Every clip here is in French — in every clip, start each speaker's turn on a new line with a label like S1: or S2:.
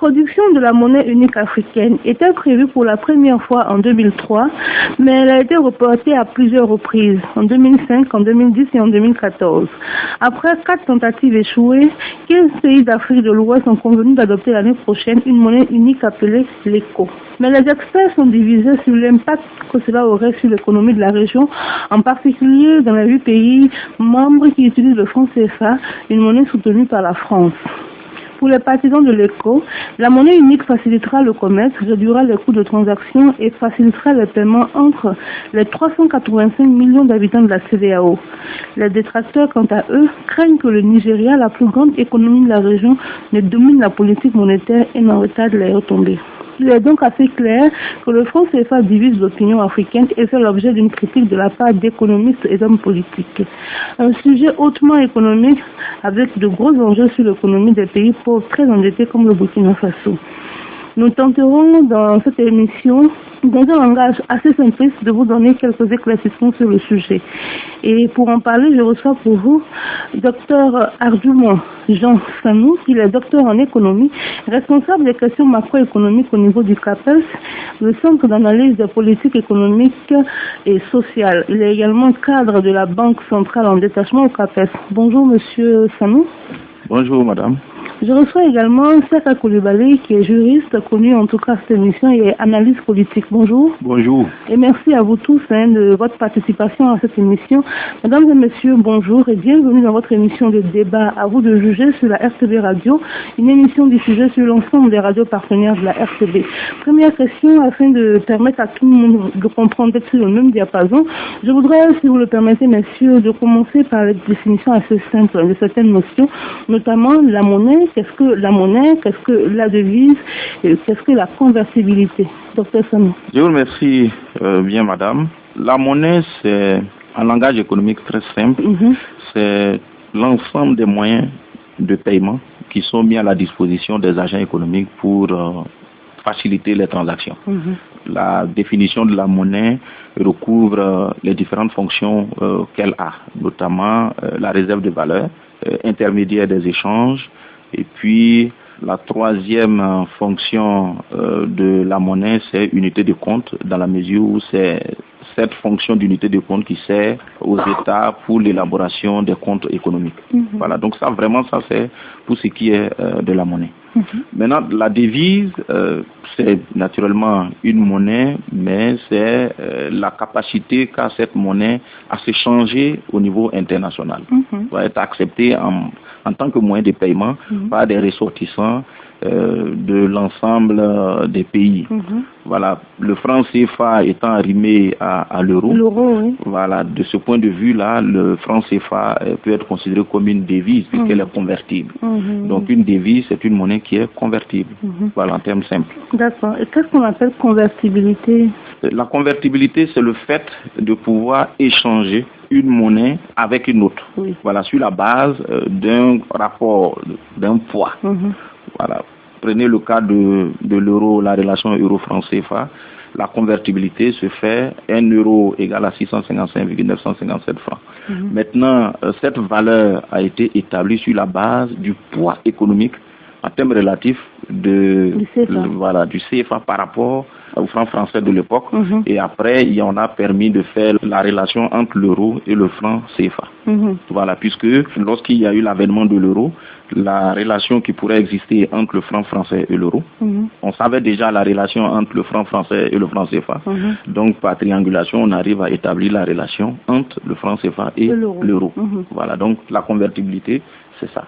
S1: L'introduction de la monnaie unique africaine était prévue pour la première fois en 2003, mais elle a été reportée à plusieurs reprises, en 2005, en 2010 et en 2014. Après 4 tentatives échouées, 15 pays d'Afrique de l'Ouest ont convenu d'adopter l'année prochaine une monnaie unique appelée l'ECO. Mais les experts sont divisés sur l'impact que cela aurait sur l'économie de la région, en particulier dans les 8 pays membres qui utilisent le franc CFA, une monnaie soutenue par la France. Pour les partisans de l'ECO, la monnaie unique facilitera le commerce, réduira les coûts de transaction et facilitera les paiements entre les 385 millions d'habitants de la CEDEAO. Les détracteurs, quant à eux, craignent que le Nigeria, la plus grande économie de la région, ne domine la politique monétaire et n'en retarde les retombées. Il est donc assez clair que le franc CFA divise l'opinion africaine et fait l'objet d'une critique de la part d'économistes et d'hommes politiques. Un sujet hautement économique avec de gros enjeux sur l'économie des pays pauvres très endettés comme le Burkina Faso. Nous tenterons dans cette émission, dans un langage assez simpliste, de vous donner quelques éclaircissements sur le sujet. Et pour en parler, je reçois pour vous Dr Arjumon Jean Sanou, qui est docteur en économie, responsable des questions macroéconomiques au niveau du CAPES, le Centre d'analyse des politiques économiques et sociales. Il est également cadre de la Banque centrale en détachement au CAPES. Bonjour Monsieur Sanou.
S2: Bonjour Madame.
S1: Je reçois également Saka Koulibaly, qui est juriste, connu en tout cas à cette émission, et analyste politique. Bonjour.
S2: Bonjour.
S1: Et merci à vous tous de votre participation à cette émission. Mesdames et messieurs, bonjour et bienvenue dans votre émission de débat. À vous de juger sur la RTB Radio, une émission diffusée sur l'ensemble des radios partenaires de la RTB. Première question, afin de permettre à tout le monde de comprendre d'être sur le même diapason, je voudrais, si vous le permettez, messieurs, de commencer par la définition assez simple de certaines notions, notamment la monnaie. Qu'est-ce que la monnaie, qu'est-ce que la devise, et qu'est-ce que la convertibilité? Docteur Sanou.
S2: Je vous remercie bien Madame. La monnaie, c'est un langage économique très simple. C'est l'ensemble des moyens de paiement qui sont mis à la disposition des agents économiques pour faciliter les transactions. La définition de la monnaie recouvre les différentes fonctions qu'elle a, notamment la réserve de valeur, intermédiaire des échanges, et puis la troisième fonction de la monnaie, c'est unité de compte, dans la mesure où c'est cette fonction d'unité de compte qui sert aux États pour l'élaboration des comptes économiques. Voilà, donc ça vraiment, ça c'est pour ce qui est de la monnaie. Maintenant, la devise, c'est naturellement une monnaie, mais c'est la capacité qu'a cette monnaie à se changer au niveau international. Va être acceptée en tant que moyen de paiement par des ressortissants de l'ensemble des pays. Voilà, le franc CFA étant arrimé à l'euro,
S1: oui.
S2: Voilà, de ce point de vue-là, le franc CFA peut être considéré comme une devise puisqu'elle est convertible. Donc une devise, c'est une monnaie qui est convertible. Voilà, en termes simples.
S1: D'accord. Et qu'est-ce qu'on appelle convertibilité?
S2: La convertibilité, c'est le fait de pouvoir échanger une monnaie avec une autre. Voilà, sur la base d'un rapport, d'un poids. Voilà. Prenez le cas de l'euro, la relation euro-franc CFA. La convertibilité se fait 1 euro égale à 655,957 francs. Maintenant, cette valeur a été établie sur la base du poids économique en termes relatifs du CFA par rapport au franc français de l'époque. Et après, on a permis de faire la relation entre l'euro et le franc CFA. Voilà, puisque lorsqu'il y a eu l'avènement de l'euro, la relation qui pourrait exister entre le franc français et l'euro, on savait déjà la relation entre le franc français et le franc CFA. Donc, par triangulation, on arrive à établir la relation entre le franc CFA et l'euro. Voilà, donc la convertibilité, c'est ça.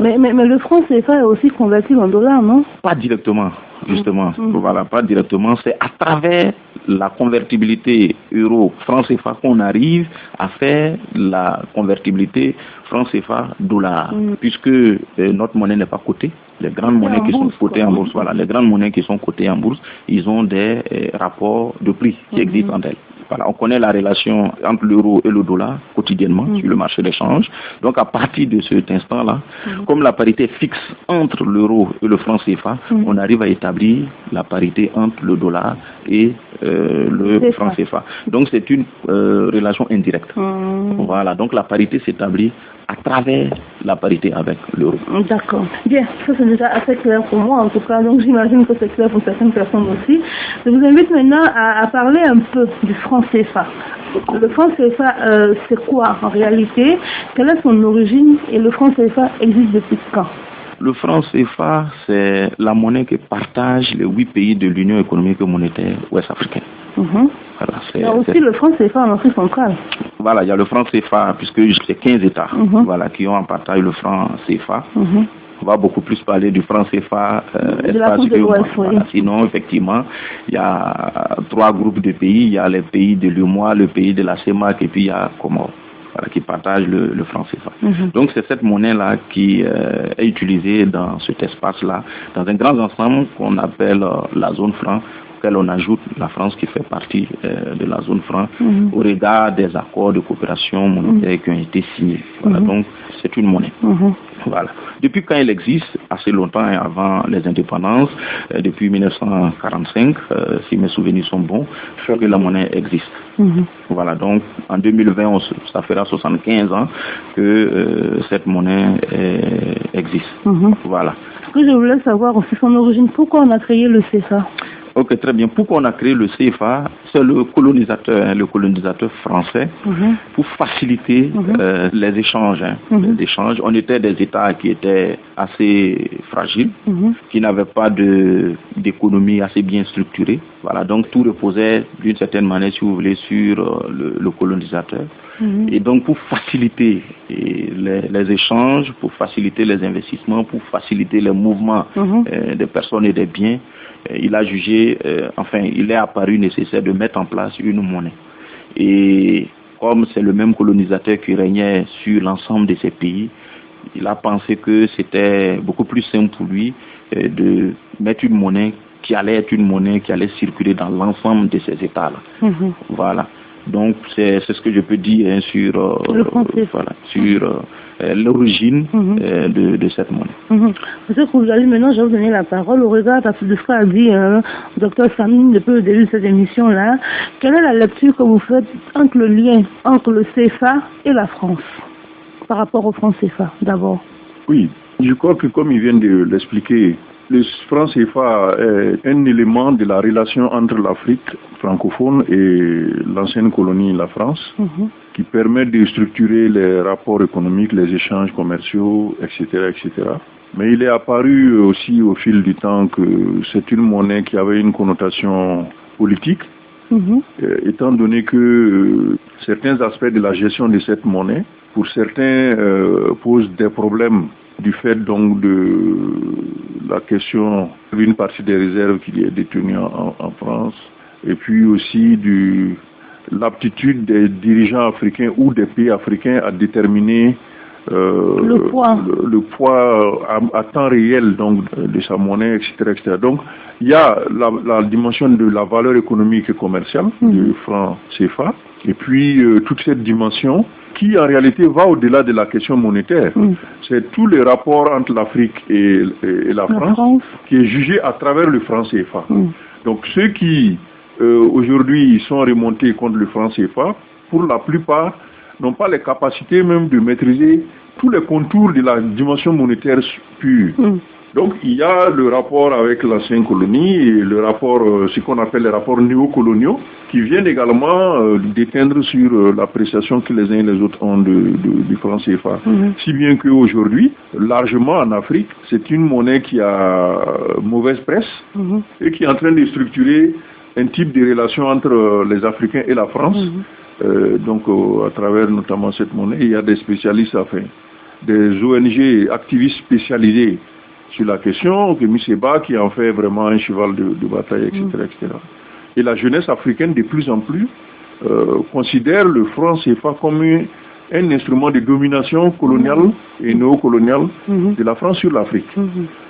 S1: Mais le franc CFA est aussi convertible en dollars, non?
S2: Pas directement, justement. Voilà, pas directement. C'est à travers la convertibilité euro-franc CFA qu'on arrive à faire la convertibilité franc CFA dollar, puisque notre monnaie n'est pas cotée. Les grandes monnaies qui sont cotées en bourse, voilà, les grandes monnaies qui sont cotées en bourse, ils ont des rapports de prix qui existent entre elles. Voilà, on connaît la relation entre l'euro et le dollar quotidiennement sur le marché d'échange. Donc à partir de cet instant-là, comme la parité est fixe entre l'euro et le franc CFA, on arrive à établir la parité entre le dollar et le franc CFA. Donc c'est une relation indirecte. Voilà, donc la parité s'établit à travers la parité avec l'euro.
S1: D'accord. Bien, ça c'est déjà assez clair pour moi en tout cas, donc j'imagine que c'est clair pour certaines personnes aussi. Je vous invite maintenant à parler un peu du franc CFA. Le franc CFA, c'est quoi en réalité? Quelle est son origine et le franc CFA existe depuis quand?
S2: Le franc CFA, c'est la monnaie que partagent les 8 pays de l'Union économique et monétaire ouest-africaine.
S1: Voilà, il y a aussi le franc CFA en Afrique centrale.
S2: Voilà, il y a le franc CFA, puisque c'est 15 États voilà, qui ont en partage le franc CFA. On va beaucoup plus parler du franc CFA espace UEMOA. Voilà. Sinon, effectivement, il y a 3 groupes de pays. Il y a les pays de l'UEMOA, le pays de la CEMAC et puis il y a Comores. Voilà, qui partagent le franc CFA. Donc c'est cette monnaie-là qui est utilisée dans cet espace-là, dans un grand ensemble qu'on appelle la zone franc, auquel on ajoute la France qui fait partie de la zone franc, au regard des accords de coopération monétaire qui ont été signés. Voilà, donc c'est une monnaie. Voilà. Depuis quand elle existe, assez longtemps et avant les indépendances, depuis 1945, si mes souvenirs sont bons, que la monnaie existe. Voilà, donc en 2020, ça fera 75 ans que cette monnaie existe. Voilà.
S1: Ce que je voulais savoir aussi son origine, pourquoi on a créé le CFA?
S2: Ok, très bien. Pourquoi on a créé le CFA? C'est le colonisateur français, pour faciliter les échanges. Les échanges. On était des États qui étaient assez fragiles, qui n'avaient pas d'économie assez bien structurée. Voilà, donc tout reposait d'une certaine manière, si vous voulez, sur le colonisateur. Et donc pour faciliter les échanges, pour faciliter les investissements, pour faciliter les mouvements des personnes et des biens, il a jugé, il est apparu nécessaire de mettre en place une monnaie. Et comme c'est le même colonisateur qui régnait sur l'ensemble de ces pays, il a pensé que c'était beaucoup plus simple pour lui de mettre une monnaie qui allait être une monnaie qui allait circuler dans l'ensemble de ces États-là. Voilà. Donc c'est ce que je peux dire sur l'origine de cette monnaie.
S1: Monsieur Koulibaly, maintenant je vais vous donner la parole au regard de ce qu'a dit Dr Samine depuis le début de cette émission-là. Quelle est la lecture que vous faites entre le lien entre le CFA et la France par rapport au franc CFA d'abord?
S3: Oui, je crois que comme il vient de l'expliquer, le franc CFA est un élément de la relation entre l'Afrique francophone et l'ancienne colonie, la France, qui permet de structurer les rapports économiques, les échanges commerciaux, etc., etc. Mais il est apparu aussi au fil du temps que c'est une monnaie qui avait une connotation politique, étant donné que certains aspects de la gestion de cette monnaie, pour certains, posent des problèmes du fait donc de la question d'une partie des réserves qui est détenue en France, et puis aussi de l'aptitude des dirigeants africains ou des pays africains à déterminer le poids à temps réel donc de sa monnaie, etc., etc. Donc il y a la dimension de la valeur économique et commerciale du franc CFA, et puis toute cette dimension qui en réalité va au-delà de la question monétaire. C'est tous les rapports entre l'Afrique et la France qui est jugé à travers le franc CFA. Donc ceux qui aujourd'hui sont remontés contre le franc CFA, pour la plupart, n'ont pas les capacités même de maîtriser tous les contours de la dimension monétaire pure. Donc il y a le rapport avec l'ancienne colonie et le rapport, ce qu'on appelle les rapports néocoloniaux, qui viennent également déteindre sur l'appréciation que les uns et les autres ont du franc CFA. Si bien qu'aujourd'hui, largement en Afrique, c'est une monnaie qui a mauvaise presse et qui est en train de structurer un type de relation entre les Africains et la France. Donc à travers notamment cette monnaie, il y a des spécialistes, des ONG activistes spécialisés sur la question, que Miseba qui en fait vraiment un cheval de bataille, etc., etc. Et la jeunesse africaine de plus en plus considère le franc CFA comme un instrument de domination coloniale et néocoloniale de la France sur l'Afrique.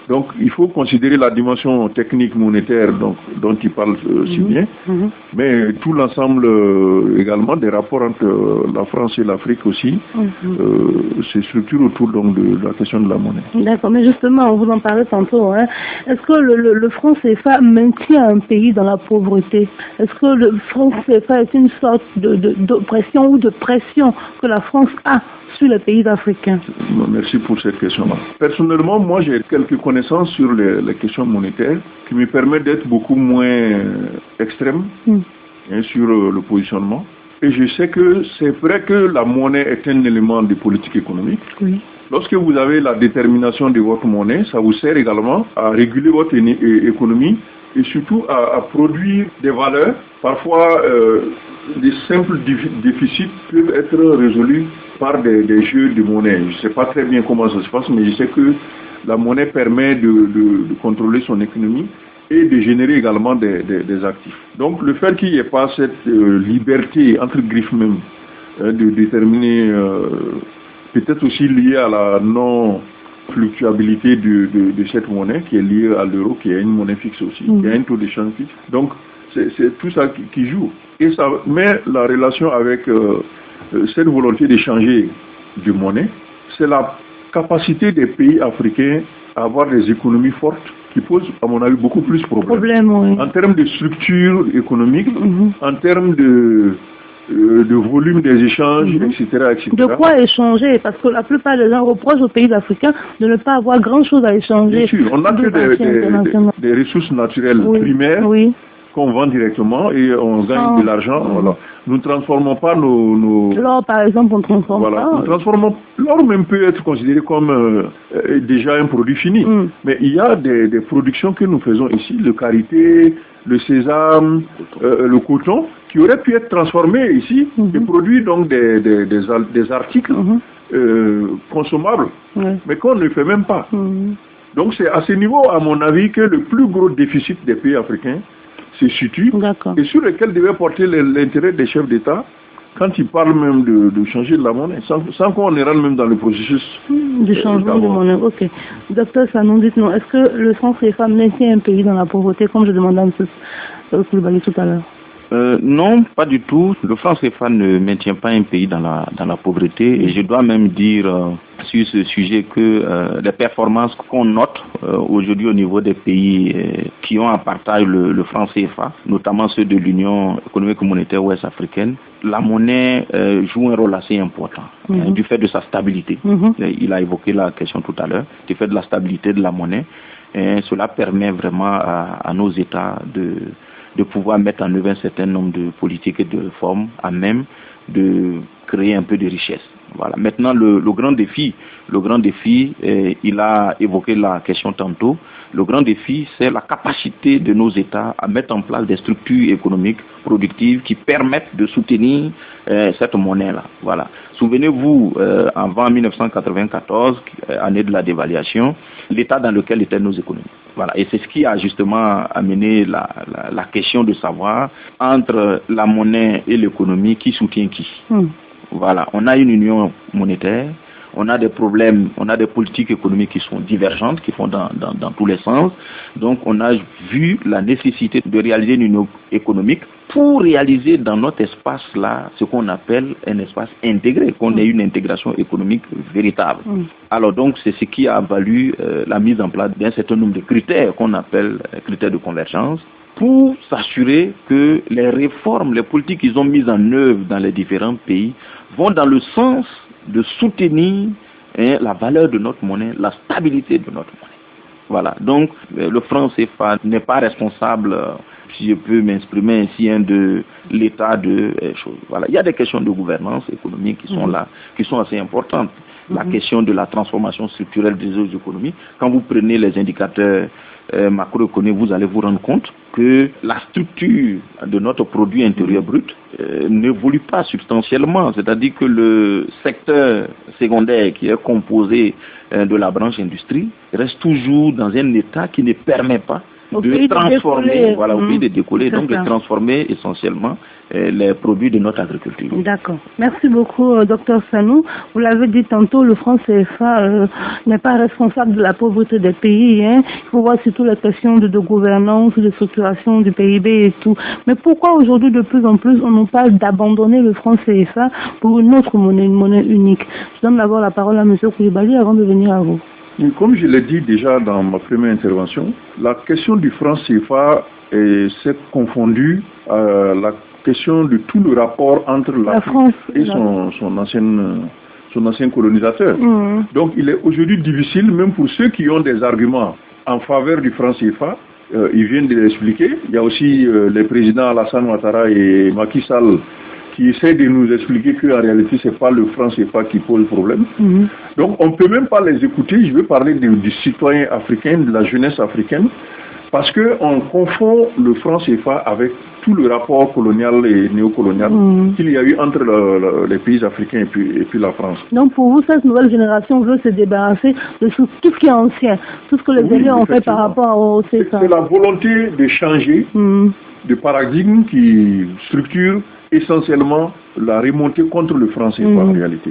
S3: Donc il faut considérer la dimension technique monétaire dont il parle si bien, mais tout l'ensemble également des rapports entre la France et l'Afrique aussi se structure autour donc, de la question de la monnaie.
S1: D'accord, mais justement, on vous en parlait tantôt, hein. Est-ce que le franc CFA maintient un pays dans la pauvreté? Est-ce que le franc CFA est une sorte d'oppression ou de pression que la France a sur les pays africains?
S3: Merci pour cette question-là. Personnellement, moi j'ai quelques connaissances sur les questions monétaires qui me permettent d'être beaucoup moins extrême sur le positionnement. Et je sais que c'est vrai que la monnaie est un élément de politique économique.
S1: Oui.
S3: Lorsque vous avez la détermination de votre monnaie, ça vous sert également à réguler votre économie et surtout à produire des valeurs. Parfois, des simples déficits peuvent être résolus par des jeux de monnaie. Je ne sais pas très bien comment ça se passe, mais je sais que la monnaie permet de contrôler son économie et de générer également des actifs. Donc le fait qu'il n'y ait pas cette liberté, entre griffes même, de déterminer, peut-être aussi lié à la non-fluctuabilité de cette monnaie, qui est liée à l'euro, qui est une monnaie fixe aussi, qui a un taux d'échange fixe. Donc c'est tout ça qui joue. Et ça met la relation avec cette volonté d'échanger de monnaie, c'est la capacité des pays africains à avoir des économies fortes qui posent, à mon avis, beaucoup plus de problèmes.
S1: Oui.
S3: En termes de structure économique, en termes de volume des échanges, etc., etc.
S1: De quoi échanger? Parce que la plupart des gens reprochent aux pays africains de ne pas avoir grand-chose à échanger.
S3: Bien sûr, on n'a que des ressources naturelles primaires.
S1: Oui.
S3: Qu'on vend directement et on gagne de l'argent. Voilà. Nous ne transformons pas nos...
S1: L'or, par exemple, on ne transforme pas.
S3: L'or même peut être considéré comme déjà un produit fini. Mais il y a des productions que nous faisons ici, le karité, le sésame, le coton, qui auraient pu être transformés ici et produits donc des articles consommables, mais qu'on ne fait même pas. Donc c'est à ce niveau, à mon avis, que le plus gros déficit des pays africains se situe et sur lequel devait porter l'intérêt des chefs d'État quand ils parlent même de changer de la monnaie, sans qu'on ne rentre même dans le processus
S1: du changement de monnaie. Ok. Docteur Sanou, dites-nous, est-ce que le franc CFA maintient un pays dans la pauvreté, comme je demandais à M. Koulibaly tout à l'heure?
S2: Non, pas du tout. Le franc CFA ne maintient pas un pays dans la pauvreté et je dois même dire sur ce sujet que les performances qu'on note aujourd'hui au niveau des pays qui ont en partage le franc CFA, notamment ceux de l'Union économique et monétaire ouest africaine, la monnaie joue un rôle assez important du fait de sa stabilité. Il a évoqué la question tout à l'heure, du fait de la stabilité de la monnaie. Et cela permet vraiment à nos États de pouvoir mettre en œuvre un certain nombre de politiques et de réformes à même de créer un peu de richesse. Voilà. Maintenant, le grand défi, il a évoqué la question tantôt, le grand défi, c'est la capacité de nos États à mettre en place des structures économiques productives qui permettent de soutenir cette monnaie-là. Voilà. Souvenez-vous, avant 1994, année de la dévaluation, l'état dans lequel étaient nos économies. Voilà. Et c'est ce qui a justement amené la question de savoir entre la monnaie et l'économie qui soutient qui. Voilà. On a une union monétaire, on a des problèmes, on a des politiques économiques qui sont divergentes, qui vont dans tous les sens. Donc on a vu la nécessité de réaliser une union économique pour réaliser dans notre espace-là ce qu'on appelle un espace intégré, qu'on ait une intégration économique véritable. Alors donc c'est ce qui a valu la mise en place d'un certain nombre de critères qu'on appelle critères de convergence pour s'assurer que les réformes, les politiques qu'ils ont mises en œuvre dans les différents pays vont dans le sens de soutenir la valeur de notre monnaie, la stabilité de notre monnaie. Voilà, donc le franc CFA n'est pas responsable, si je peux m'exprimer ainsi, de l'état de choses. Voilà, il y a des questions de gouvernance économique qui sont là, qui sont assez importantes. La question de la transformation structurelle des autres économies. Quand vous prenez les indicateurs macroéconomiques, vous allez vous rendre compte que la structure de notre produit intérieur brut n'évolue pas substantiellement. C'est-à-dire que le secteur secondaire qui est composé de la branche industrie reste toujours dans un état qui ne permet pas de transformer, voilà, au pays de décoller, donc de
S1: ça.
S2: transformer essentiellement les produits de notre agriculture.
S1: D'accord. Merci beaucoup, Dr Sanou. Vous l'avez dit tantôt, le franc CFA n'est pas responsable de la pauvreté des pays. Hein. Il faut voir surtout les questions de gouvernance, de structuration du PIB et tout. Mais pourquoi aujourd'hui, de plus en plus, on nous parle d'abandonner le franc CFA pour une autre monnaie, une monnaie unique? Je donne d'abord la parole à M. Koulibaly avant de venir à vous.
S3: Comme je l'ai dit déjà dans ma première intervention, la question du franc CFA s'est confondue à la question de tout le rapport entre la France et son ancien colonisateur. Donc il est aujourd'hui difficile, même pour ceux qui ont des arguments en faveur du franc CFA, ils viennent de l'expliquer. Il y a aussi les présidents Alassane Ouattara et Macky Sall qui essaient de nous expliquer qu'en réalité, ce n'est pas le franc CFA qui pose le problème. Donc, on ne peut même pas les écouter. Je veux parler du citoyen africain, de la jeunesse africaine, parce qu'on confond le franc CFA avec tout le rapport colonial et néocolonial qu'il y a eu entre les pays africains et puis la France.
S1: Donc, pour vous, cette nouvelle génération veut se débarrasser de tout ce qui est ancien, tout ce que les aînés ont fait par rapport au CFA.
S3: C'est la volonté de changer de paradigme qui structure essentiellement la remontée contre le franc CFA en réalité.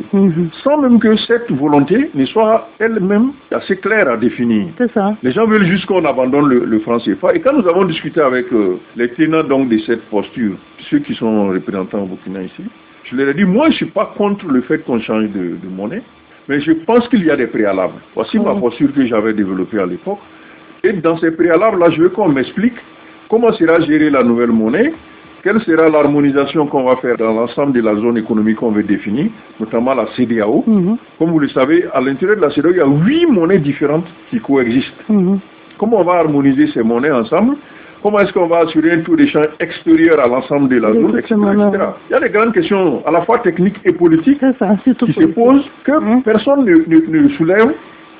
S3: Sans même que cette volonté ne soit elle-même assez claire à définir.
S1: C'est ça.
S3: Les gens veulent juste qu'on abandonne le franc CFA. Et quand nous avons discuté avec les tenants donc de cette posture, ceux qui sont représentants au Burkina ici, je leur ai dit, moi je ne suis pas contre le fait qu'on change de monnaie, mais je pense qu'il y a des préalables. Voici ma posture que j'avais développée à l'époque. Et dans ces préalables-là, je veux qu'on m'explique comment sera gérée la nouvelle monnaie, quelle sera l'harmonisation qu'on va faire dans l'ensemble de la zone économique qu'on veut définir, notamment la CEDEAO. Comme vous le savez, à l'intérieur de la CEDEAO, il y a 8 monnaies différentes qui coexistent. Comment on va harmoniser ces monnaies ensemble? Comment est-ce qu'on va assurer un taux d'échange extérieur à l'ensemble de la zone, etc., etc. Il y a des grandes questions à la fois techniques et politiques qui se posent que personne ne soulève.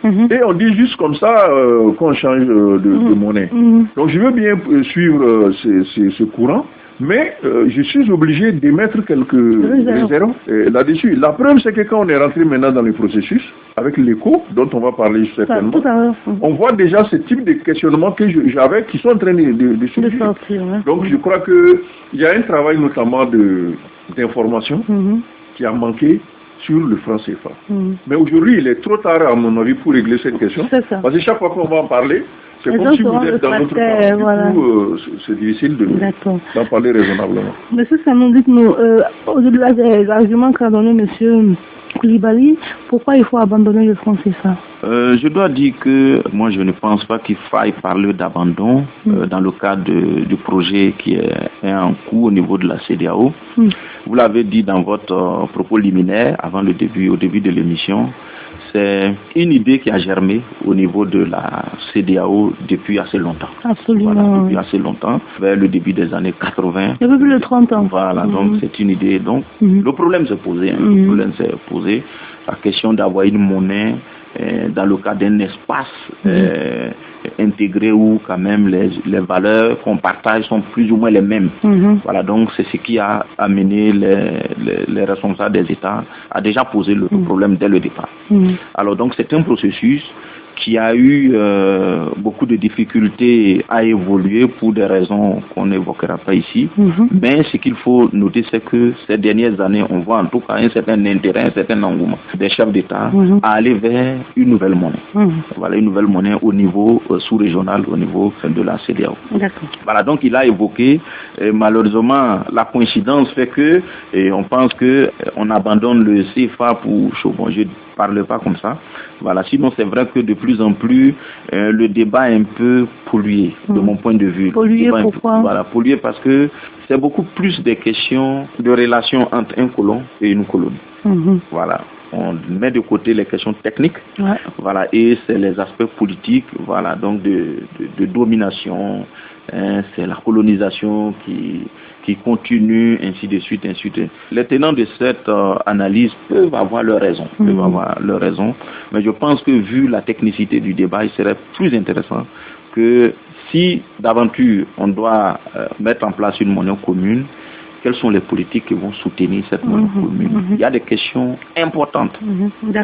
S3: Et on dit juste comme ça qu'on change de monnaie. Donc je veux bien suivre ce courant. Mais je suis obligé d'émettre quelques réserves là-dessus. La preuve, c'est que quand on est rentré maintenant dans le processus, avec l'écho, dont on va parler certainement, on voit déjà ce type de questionnement que j'avais, qui sont en train de sortir. Donc je crois qu'il y a un travail notamment d'information qui a manqué sur le franc CFA. Mais aujourd'hui, il est trop tard, à mon avis, pour régler cette question. Parce que chaque fois qu'on va en parler, c'est comme si vous êtes dans notre pays.
S1: Voilà.
S3: Du coup, c'est difficile d'en parler raisonnablement.
S1: Monsieur Sanou, dites-nous, au-delà des arguments qu'a donné monsieur Koulibaly, pourquoi il faut abandonner le franc CFA?
S2: Je dois dire que moi je ne pense pas qu'il faille parler d'abandon dans le cadre du projet qui est en cours au niveau de la CEDEAO. Vous l'avez dit dans votre propos liminaire au début de l'émission. C'est une idée qui a germé au niveau de la CEDEAO depuis assez longtemps.
S1: Absolument.
S2: Voilà, depuis assez longtemps, vers le début des années 80.
S1: Depuis plus de 30 ans.
S2: Voilà, donc c'est une idée. Donc le problème s'est posé. Le problème s'est posé. La question d'avoir une monnaie dans le cadre d'un espace intégré où quand même les valeurs qu'on partage sont plus ou moins les mêmes. Voilà, donc c'est ce qui a amené les responsables des États à déjà poser le problème dès le départ. Alors donc c'est un processus qui a eu beaucoup de difficultés à évoluer pour des raisons qu'on n'évoquera pas ici. Mais ce qu'il faut noter, c'est que ces dernières années, on voit en tout cas un certain intérêt, un certain engouement des chefs d'État à aller vers une nouvelle monnaie. Voilà, une nouvelle monnaie au niveau sous-régional, au niveau de la CEDEAO. Voilà, donc il a évoqué, malheureusement, la coïncidence fait que on pense qu'on abandonne le CFA pour chaud. Bon, je ne parle pas comme ça. Voilà, sinon c'est vrai que de plus en plus, le débat est un peu pollué, de mon point de vue.
S1: Pollué, pourquoi?
S2: Voilà, pollué parce que c'est beaucoup plus des questions de relations entre un colon et une colonie. Voilà. On met de côté les questions techniques, voilà, et c'est les aspects politiques, voilà, donc de domination, c'est la colonisation qui continue, ainsi de suite, ainsi de suite. Les tenants de cette analyse peuvent avoir leur raison, mais je pense que vu la technicité du débat, il serait plus intéressant que si d'aventure on doit mettre en place une monnaie commune, quelles sont les politiques qui vont soutenir cette monnaie commune. Il y a des questions importantes.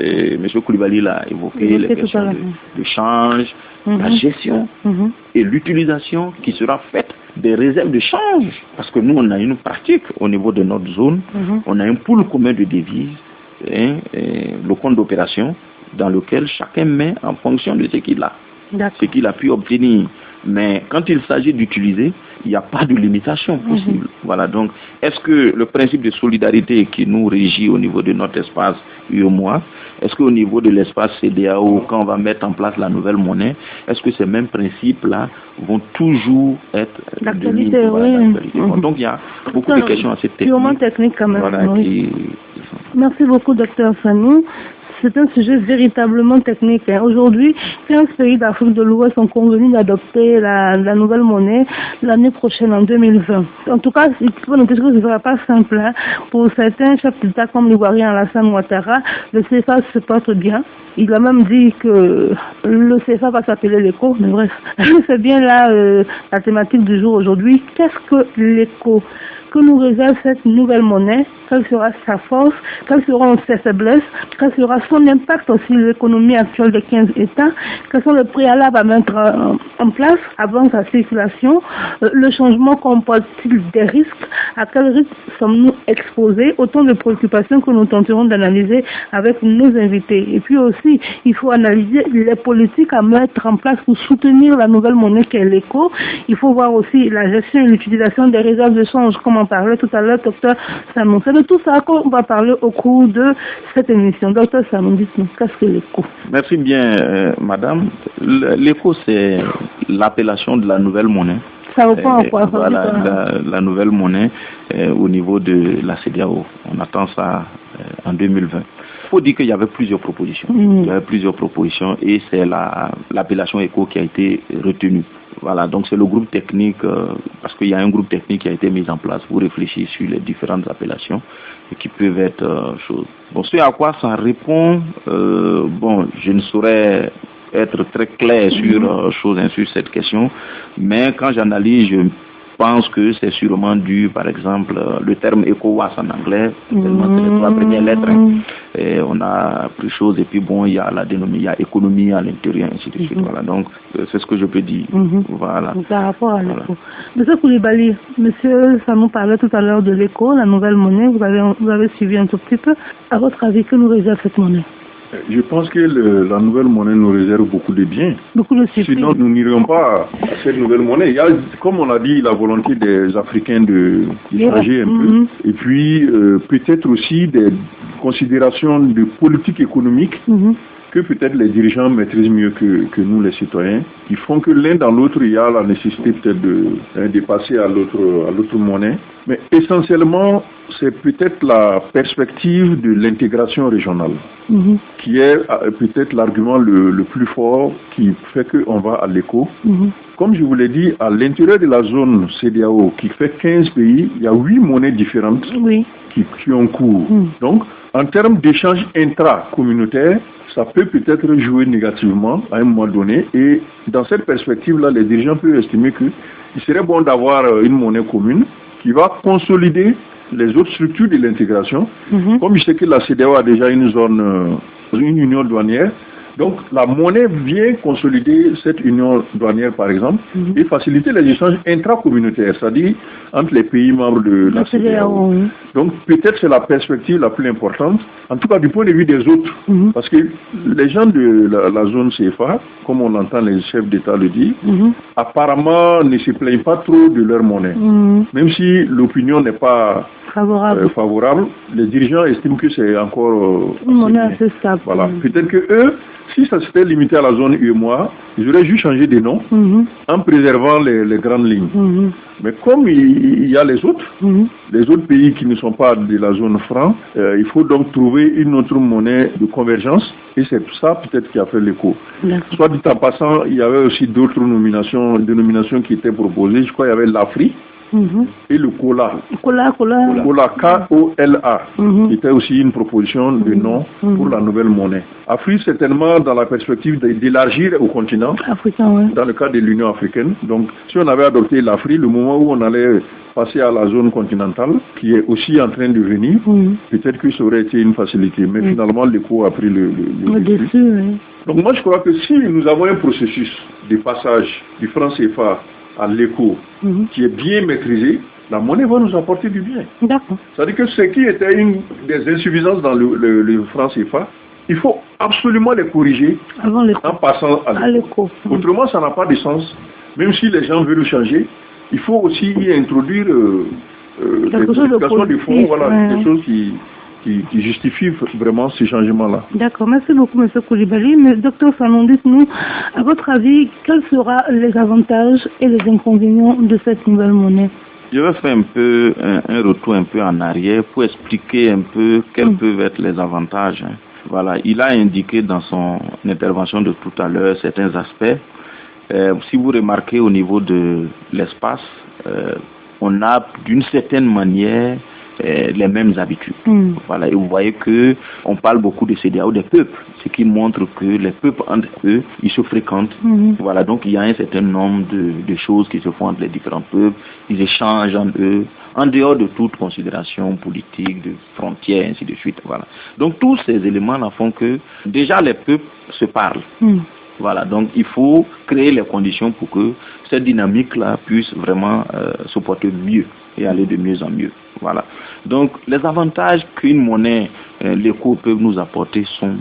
S2: Et M. Koulibaly l'a évoqué, les questions de change, la gestion et l'utilisation qui sera faite des réserves de change. Parce que nous, on a une pratique au niveau de notre zone, on a un pool commun de devises, le compte d'opération, dans lequel chacun met en fonction de ce qu'il a, ce qu'il a pu obtenir. Mais quand il s'agit d'utiliser, il n'y a pas de limitation possible. Voilà, donc, est-ce que le principe de solidarité qui nous régit au niveau de notre espace UEMOA, est-ce qu'au niveau de l'espace CEDEAO, quand on va mettre en place la nouvelle monnaie, est-ce que ces mêmes principes-là vont toujours être
S1: d'actualité?
S2: Donc, il y a beaucoup de questions assez techniques.
S1: Purement techniques quand même.
S2: Voilà,
S1: Merci beaucoup, Dr Sanou. C'est un sujet véritablement technique. Aujourd'hui, 15 pays d'Afrique de l'Ouest sont convenus d'adopter la nouvelle monnaie l'année prochaine, en 2020. En tout cas, il faut noter que ce ne sera pas simple. Pour certains chefs d'État comme l'Ivoirien Alassane Ouattara, le CFA se porte bien. Il a même dit que le CFA va s'appeler l'éco, mais bref. C'est bien là la thématique du jour aujourd'hui. Qu'est-ce que l'éco? Que nous réserve cette nouvelle monnaie? Quelle sera sa force? Quelles seront ses faiblesses? Quel sera son impact aussi sur l'économie actuelle des 15 États? Quels sont les préalables à mettre en place avant sa circulation? Le changement comporte-t-il des risques? À quels risques sommes-nous exposés? Autant de préoccupations que nous tenterons d'analyser avec nos invités. Et puis aussi, il faut analyser les politiques à mettre en place pour soutenir la nouvelle monnaie qu'est l'éco. Il faut voir aussi la gestion et l'utilisation des réserves de change, comme en parlait tout à l'heure Dr Sanou. C'est de tout ça qu'on va parler au cours de cette émission. Dr Sanou, dites-nous, qu'est-ce que l'éco?
S2: Merci bien, madame. L'éco, c'est l'appellation de la nouvelle monnaie.
S1: Ça reprend en quoi?
S2: Voilà, la nouvelle monnaie au niveau de la CEDEAO. On attend ça en 2020. Il faut dire qu'il y avait plusieurs propositions. Il y avait plusieurs propositions et c'est l'appellation éco qui a été retenue. Voilà, donc c'est le groupe technique, parce qu'il y a un groupe technique qui a été mis en place pour réfléchir sur les différentes appellations et qui peuvent être choses. Bon, ce à quoi ça répond, je ne saurais être très clair sur cette question, mais quand j'analyse, je pense que c'est sûrement dû, par exemple, le terme ECOWAS en anglais, tellement c'est les trois premières lettres, et on a pris chose, et puis bon, il y a il y a économie à l'intérieur, ainsi de suite. Voilà, donc c'est ce que je peux dire. Voilà.
S1: Par rapport à l'éco. Monsieur Koulibaly, monsieur Sanou parlait tout à l'heure de l'éco, la nouvelle monnaie, vous avez suivi un tout petit peu. À votre avis, que nous réserve cette monnaie?
S3: Je pense que la nouvelle monnaie nous réserve beaucoup de biens.
S1: Beaucoup de surprises.
S3: Sinon, nous n'irions pas à cette nouvelle monnaie. Il y a, comme on l'a dit, la volonté des Africains de changer un peu. Et puis, peut-être aussi des considérations de politique économique que peut-être les dirigeants maîtrisent mieux que nous, les citoyens, qui font que l'un dans l'autre, il y a la nécessité peut-être de passer à l'autre monnaie. Mais essentiellement, c'est peut-être la perspective de l'intégration régionale, qui est peut-être l'argument le plus fort qui fait qu'on va à l'éco. Comme je vous l'ai dit, à l'intérieur de la zone CEDEAO, qui fait 15 pays, il y a 8 monnaies différentes qui ont cours. Donc, en termes d'échanges intra-communautaires, ça peut peut-être jouer négativement à un moment donné. Et dans cette perspective-là, les dirigeants peuvent estimer qu'il serait bon d'avoir une monnaie commune qui va consolider les autres structures de l'intégration. Comme je sais que la CEDEAO a déjà une union douanière, donc la monnaie vient consolider cette union douanière, par exemple, et faciliter les échanges intracommunautaires, c'est-à-dire entre les pays membres de la CEDEAO. Donc peut-être c'est la perspective la plus importante, en tout cas du point de vue des autres, parce que les gens de la zone CFA, comme on entend les chefs d'État le dire, apparemment ne se plaignent pas trop de leur monnaie. Même si l'opinion n'est pas favorable, les dirigeants estiment que c'est encore
S1: une monnaie assez stable.
S3: Voilà. Peut-être que eux, si ça s'était limité à la zone UEMOA, ils auraient juste changé de nom en préservant les grandes lignes. Mais comme il y a les autres pays qui ne sont pas de la zone franc, il faut donc trouver une autre monnaie de convergence et c'est ça peut-être qui a fait l'écho. Soit dit en passant, il y avait aussi d'autres dénominations qui étaient proposées. Je crois qu'il y avait l'Afrique et le Kola.
S1: Kola.
S3: Kola, K-O-L-A, qui était aussi une proposition de nom pour la nouvelle monnaie. Afrique, certainement dans la perspective d'élargir au continent,
S1: africain,
S3: dans le cadre de l'Union africaine. Donc, si on avait adopté l'Afrique, le moment où on allait passer à la zone continentale, qui est aussi en train de venir, peut-être que ça aurait été une facilité. Mais finalement, l'écho a pris le dessus. Donc moi, je crois que si nous avons un processus de passage du franc CFA à l'écho qui est bien maîtrisé, la monnaie va nous apporter du bien.
S1: D'accord.
S3: C'est-à-dire que ce qui était une des insuffisances dans le franc CFA, il faut absolument les corriger en passant à l'écho. Autrement, ça n'a pas de sens. Même si les gens veulent changer, il faut aussi y introduire des modifications de fonds, des choses qui justifient vraiment ce changement-là.
S1: D'accord, merci beaucoup M. Koulibaly. Mais Dr Fanon, dites-nous, à votre avis, quels seront les avantages et les inconvénients de cette nouvelle monnaie?
S2: Je vais faire un retour un peu en arrière pour expliquer un peu quels peuvent être les avantages. Voilà, il a indiqué dans son intervention de tout à l'heure certains aspects. Si vous remarquez au niveau de l'espace, on a d'une certaine manière les mêmes habitudes. Voilà, et vous voyez que on parle beaucoup de CEDEAO des peuples, ce qui montre que les peuples entre eux, ils se fréquentent. Voilà, donc il y a un certain nombre de choses qui se font entre les différents peuples, ils échangent entre eux, en dehors de toute considération politique, de frontières, ainsi de suite. Voilà. Donc tous ces éléments-là font que déjà les peuples se parlent. Voilà, donc il faut créer les conditions pour que cette dynamique-là puisse vraiment se porter mieux et aller de mieux en mieux. Voilà. Donc les avantages qu'une monnaie, l'éco peut nous apporter sont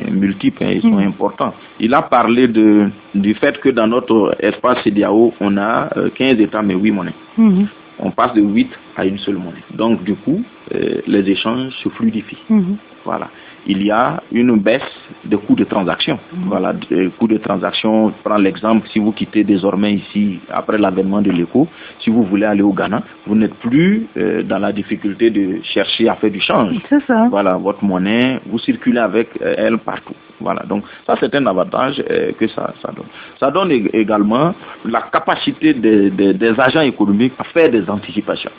S2: multiples et sont importants. Il a parlé du fait que dans notre espace CEDEAO, on a 15 États mais 8 monnaies. On passe de 8 à une seule monnaie. Donc du coup, les échanges se fluidifient. Voilà. Il y a une baisse des coûts de transaction. Voilà, des coûts de transaction. Je prends l'exemple, si vous quittez désormais ici, après l'avènement de l'éco, si vous voulez aller au Ghana, vous n'êtes plus dans la difficulté de chercher à faire du change.
S1: C'est ça.
S2: Voilà, votre monnaie, vous circulez avec elle partout. Voilà, donc ça c'est un avantage que ça donne. Ça donne également la capacité des agents économiques à faire des anticipations.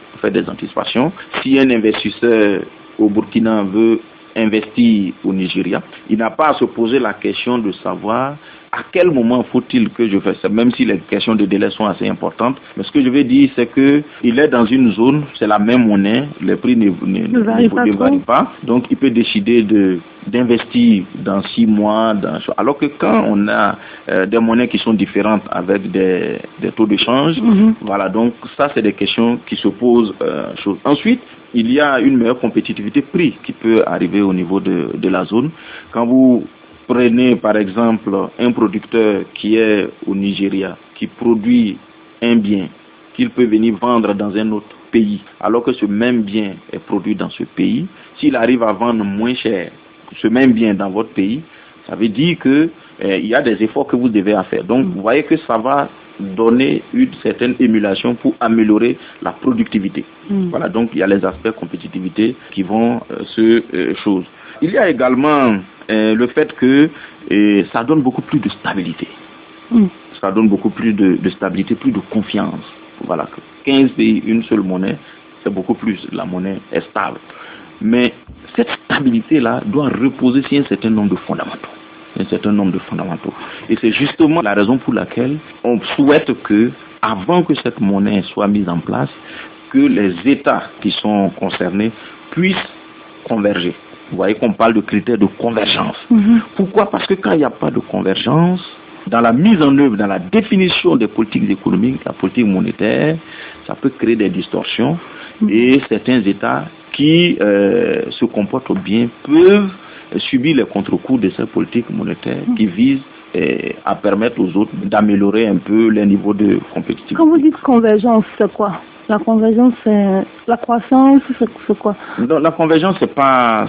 S2: Si un investisseur au Burkina veut investir au Nigeria, il n'a pas à se poser la question de savoir à quel moment faut-il que je fasse ça, même si les questions de délai sont assez importantes. Mais ce que je veux dire, c'est que il est dans une zone, c'est la même monnaie, les prix ne varient pas, donc il peut décider d'investir dans 6 mois, alors que quand on a des monnaies qui sont différentes avec des taux de change, voilà, donc ça c'est des questions qui se posent. Ensuite, il y a une meilleure compétitivité prix qui peut arriver au niveau de la zone. Quand vous prenez par exemple un producteur qui est au Nigeria, qui produit un bien qu'il peut venir vendre dans un autre pays, alors que ce même bien est produit dans ce pays, s'il arrive à vendre moins cher ce même bien dans votre pays, ça veut dire que il y a des efforts que vous devez faire. Donc vous voyez que ça va donner une certaine émulation pour améliorer la productivité. Voilà, donc il y a les aspects compétitivité qui vont chose. Il y a également le fait que ça donne beaucoup plus de stabilité. Ça donne beaucoup plus de stabilité, plus de confiance. Voilà, 15 pays, une seule monnaie, c'est beaucoup plus. La monnaie est stable. Mais cette stabilité-là doit reposer sur un certain nombre de fondamentaux. Et c'est justement la raison pour laquelle on souhaite que, avant que cette monnaie soit mise en place, que les États qui sont concernés puissent converger. Vous voyez qu'on parle de critères de convergence. Pourquoi? Parce que quand il n'y a pas de convergence, dans la mise en œuvre, dans la définition des politiques économiques, la politique monétaire, ça peut créer des distorsions et certains États qui se comportent bien peuvent subir les contre-coups de cette politique monétaire qui vise à permettre aux autres d'améliorer un peu les niveaux de compétitivité.
S1: Quand vous dites convergence, c'est quoi? La convergence, c'est la croissance, c'est quoi?
S2: Non, la convergence, c'est pas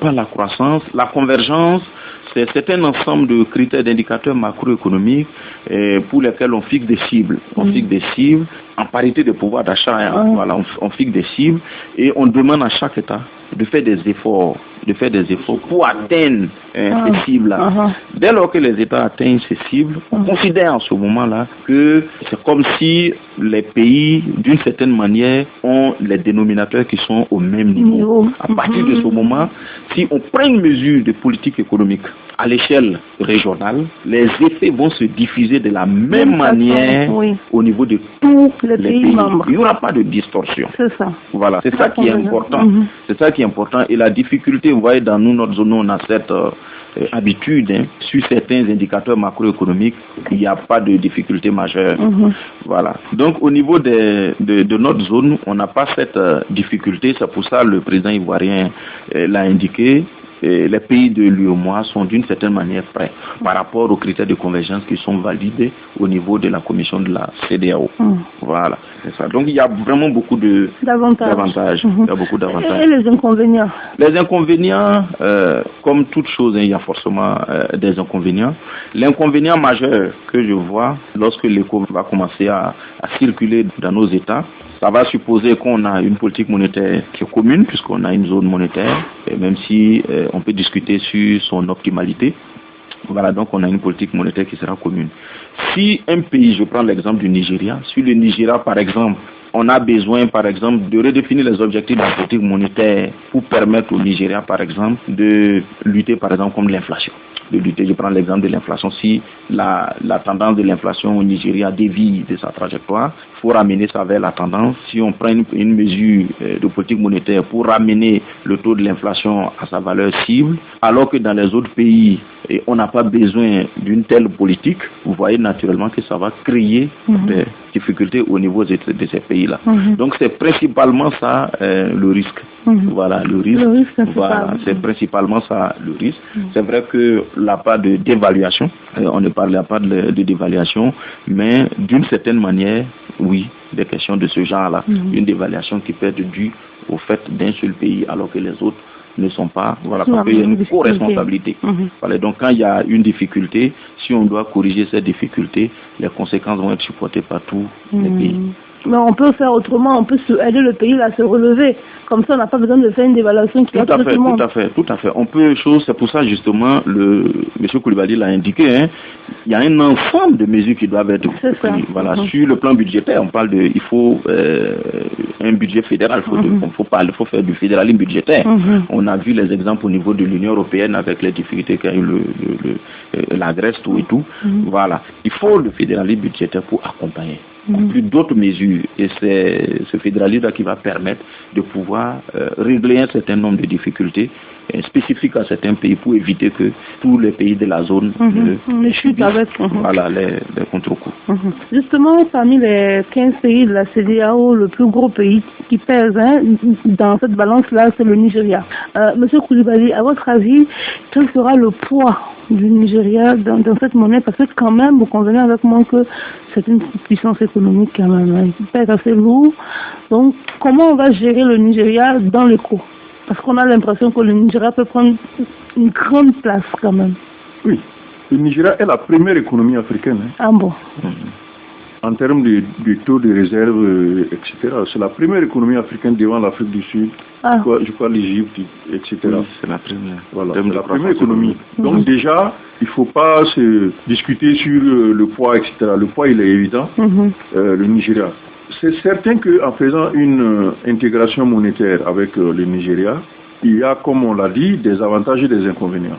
S2: la croissance. La convergence, c'est un ensemble de critères d'indicateurs macroéconomiques pour lesquels on fixe des cibles. On fixe des cibles en parité de pouvoir d'achat. Voilà, on fixe des cibles et on demande à chaque État de faire des efforts de faire des efforts pour atteindre ces cibles-là. Dès lors que les États atteignent ces cibles, on considère en ce moment-là que c'est comme si les pays, d'une certaine manière, ont les dénominateurs qui sont au même niveau. À partir de ce moment, si on prend une mesure de politique économique à l'échelle régionale, les effets vont se diffuser de la même manière au niveau de tous les pays membres. Il n'y aura pas de distorsion.
S1: C'est ça.
S2: Voilà, c'est ça qui est important. C'est ça qui est important. Et la difficulté, vous voyez, dans notre zone, on a cette habitude, sur certains indicateurs macroéconomiques, il n'y a pas de difficulté majeure. Voilà. Donc, au niveau de notre zone, on n'a pas cette difficulté. C'est pour ça que le président ivoirien l'a indiqué. Les pays de l'UEMOA sont d'une certaine manière prêts par rapport aux critères de convergence qui sont validés au niveau de la commission de la CEDEAO. Voilà, c'est ça. Donc il y a vraiment beaucoup d'avantages. Il y a beaucoup d'avantages.
S1: Et les inconvénients? Les
S2: inconvénients, comme toute chose, il y a forcément des inconvénients. L'inconvénient majeur que je vois lorsque l'éco va commencer à circuler dans nos États, ça va supposer qu'on a une politique monétaire qui est commune, puisqu'on a une zone monétaire, et même si on peut discuter sur son optimalité. Voilà, donc on a une politique monétaire qui sera commune. Si un pays, je prends l'exemple du Nigeria, si le Nigeria, par exemple, on a besoin, par exemple, de redéfinir les objectifs de la politique monétaire pour permettre au Nigeria, par exemple, de lutter, par exemple, contre l'inflation. Je prends l'exemple de l'inflation. Si la tendance de l'inflation au Nigeria dévie de sa trajectoire, il faut ramener ça vers la tendance. Si on prend une mesure de politique monétaire pour ramener le taux de l'inflation à sa valeur cible, alors que dans les autres pays, on n'a pas besoin d'une telle politique, vous voyez naturellement que ça va créer des difficultés au niveau de ces pays-là. Donc c'est principalement ça le risque. Voilà, le risque. Voilà, c'est principalement ça le risque. C'est vrai que la part de dévaluation, on ne parle pas de dévaluation, mais d'une certaine manière, oui, des questions de ce genre-là. Une dévaluation qui peut être due au fait d'un seul pays alors que les autres ne sont pas, voilà, parce qu'il y a une co-responsabilité. Voilà, donc quand il y a une difficulté, si on doit corriger cette difficulté, les conséquences vont être supportées par tous les pays.
S1: Mais on peut faire autrement, on peut aider le pays à se relever. Comme ça, on n'a pas besoin de faire une dévaluation qui va tout le monde.
S2: Tout à fait. On peut, c'est pour ça justement, M. Coulibaly l'a indiqué, il y a un ensemble de mesures qui doivent être prises. Voilà, sur le plan budgétaire, on parle il faut un budget fédéral, il faut faire du fédéralisme budgétaire. On a vu les exemples au niveau de l'Union européenne avec les difficultés qu'a eu la Grèce, tout et tout. Voilà, il faut le fédéralisme budgétaire pour accompagner. Plus d'autres mesures, et c'est ce fédéralisme qui va permettre de pouvoir régler un certain nombre de difficultés spécifiques à certains pays pour éviter que tous les pays de la zone
S1: ne chutent avec
S2: voilà, les contre-coups.
S1: Justement, parmi les 15 pays de la CEDEAO, le plus gros pays qui pèse dans cette balance-là, c'est le Nigeria. Monsieur Coulibaly, à votre avis, quel sera le poids du Nigeria dans cette monnaie? Parce que quand même, vous convenez avec moi que c'est une puissance économique quand même, qui pèse assez lourd. Donc, comment on va gérer le Nigeria dans l'éco? Parce qu'on a l'impression que le Nigeria peut prendre une grande place quand même.
S3: Oui, le Nigeria est la première économie africaine.
S1: Ah bon?
S3: En termes de taux de réserve, etc. C'est la première économie africaine devant l'Afrique du Sud. Je crois l'Égypte, etc.
S2: Oui, c'est la première.
S3: Voilà, c'est la première économie. Donc déjà, il ne faut pas se discuter sur le poids, etc. Le poids, il est évident. Le Nigeria. C'est certain qu'en faisant une intégration monétaire avec le Nigeria, il y a, comme on l'a dit, des avantages et des inconvénients.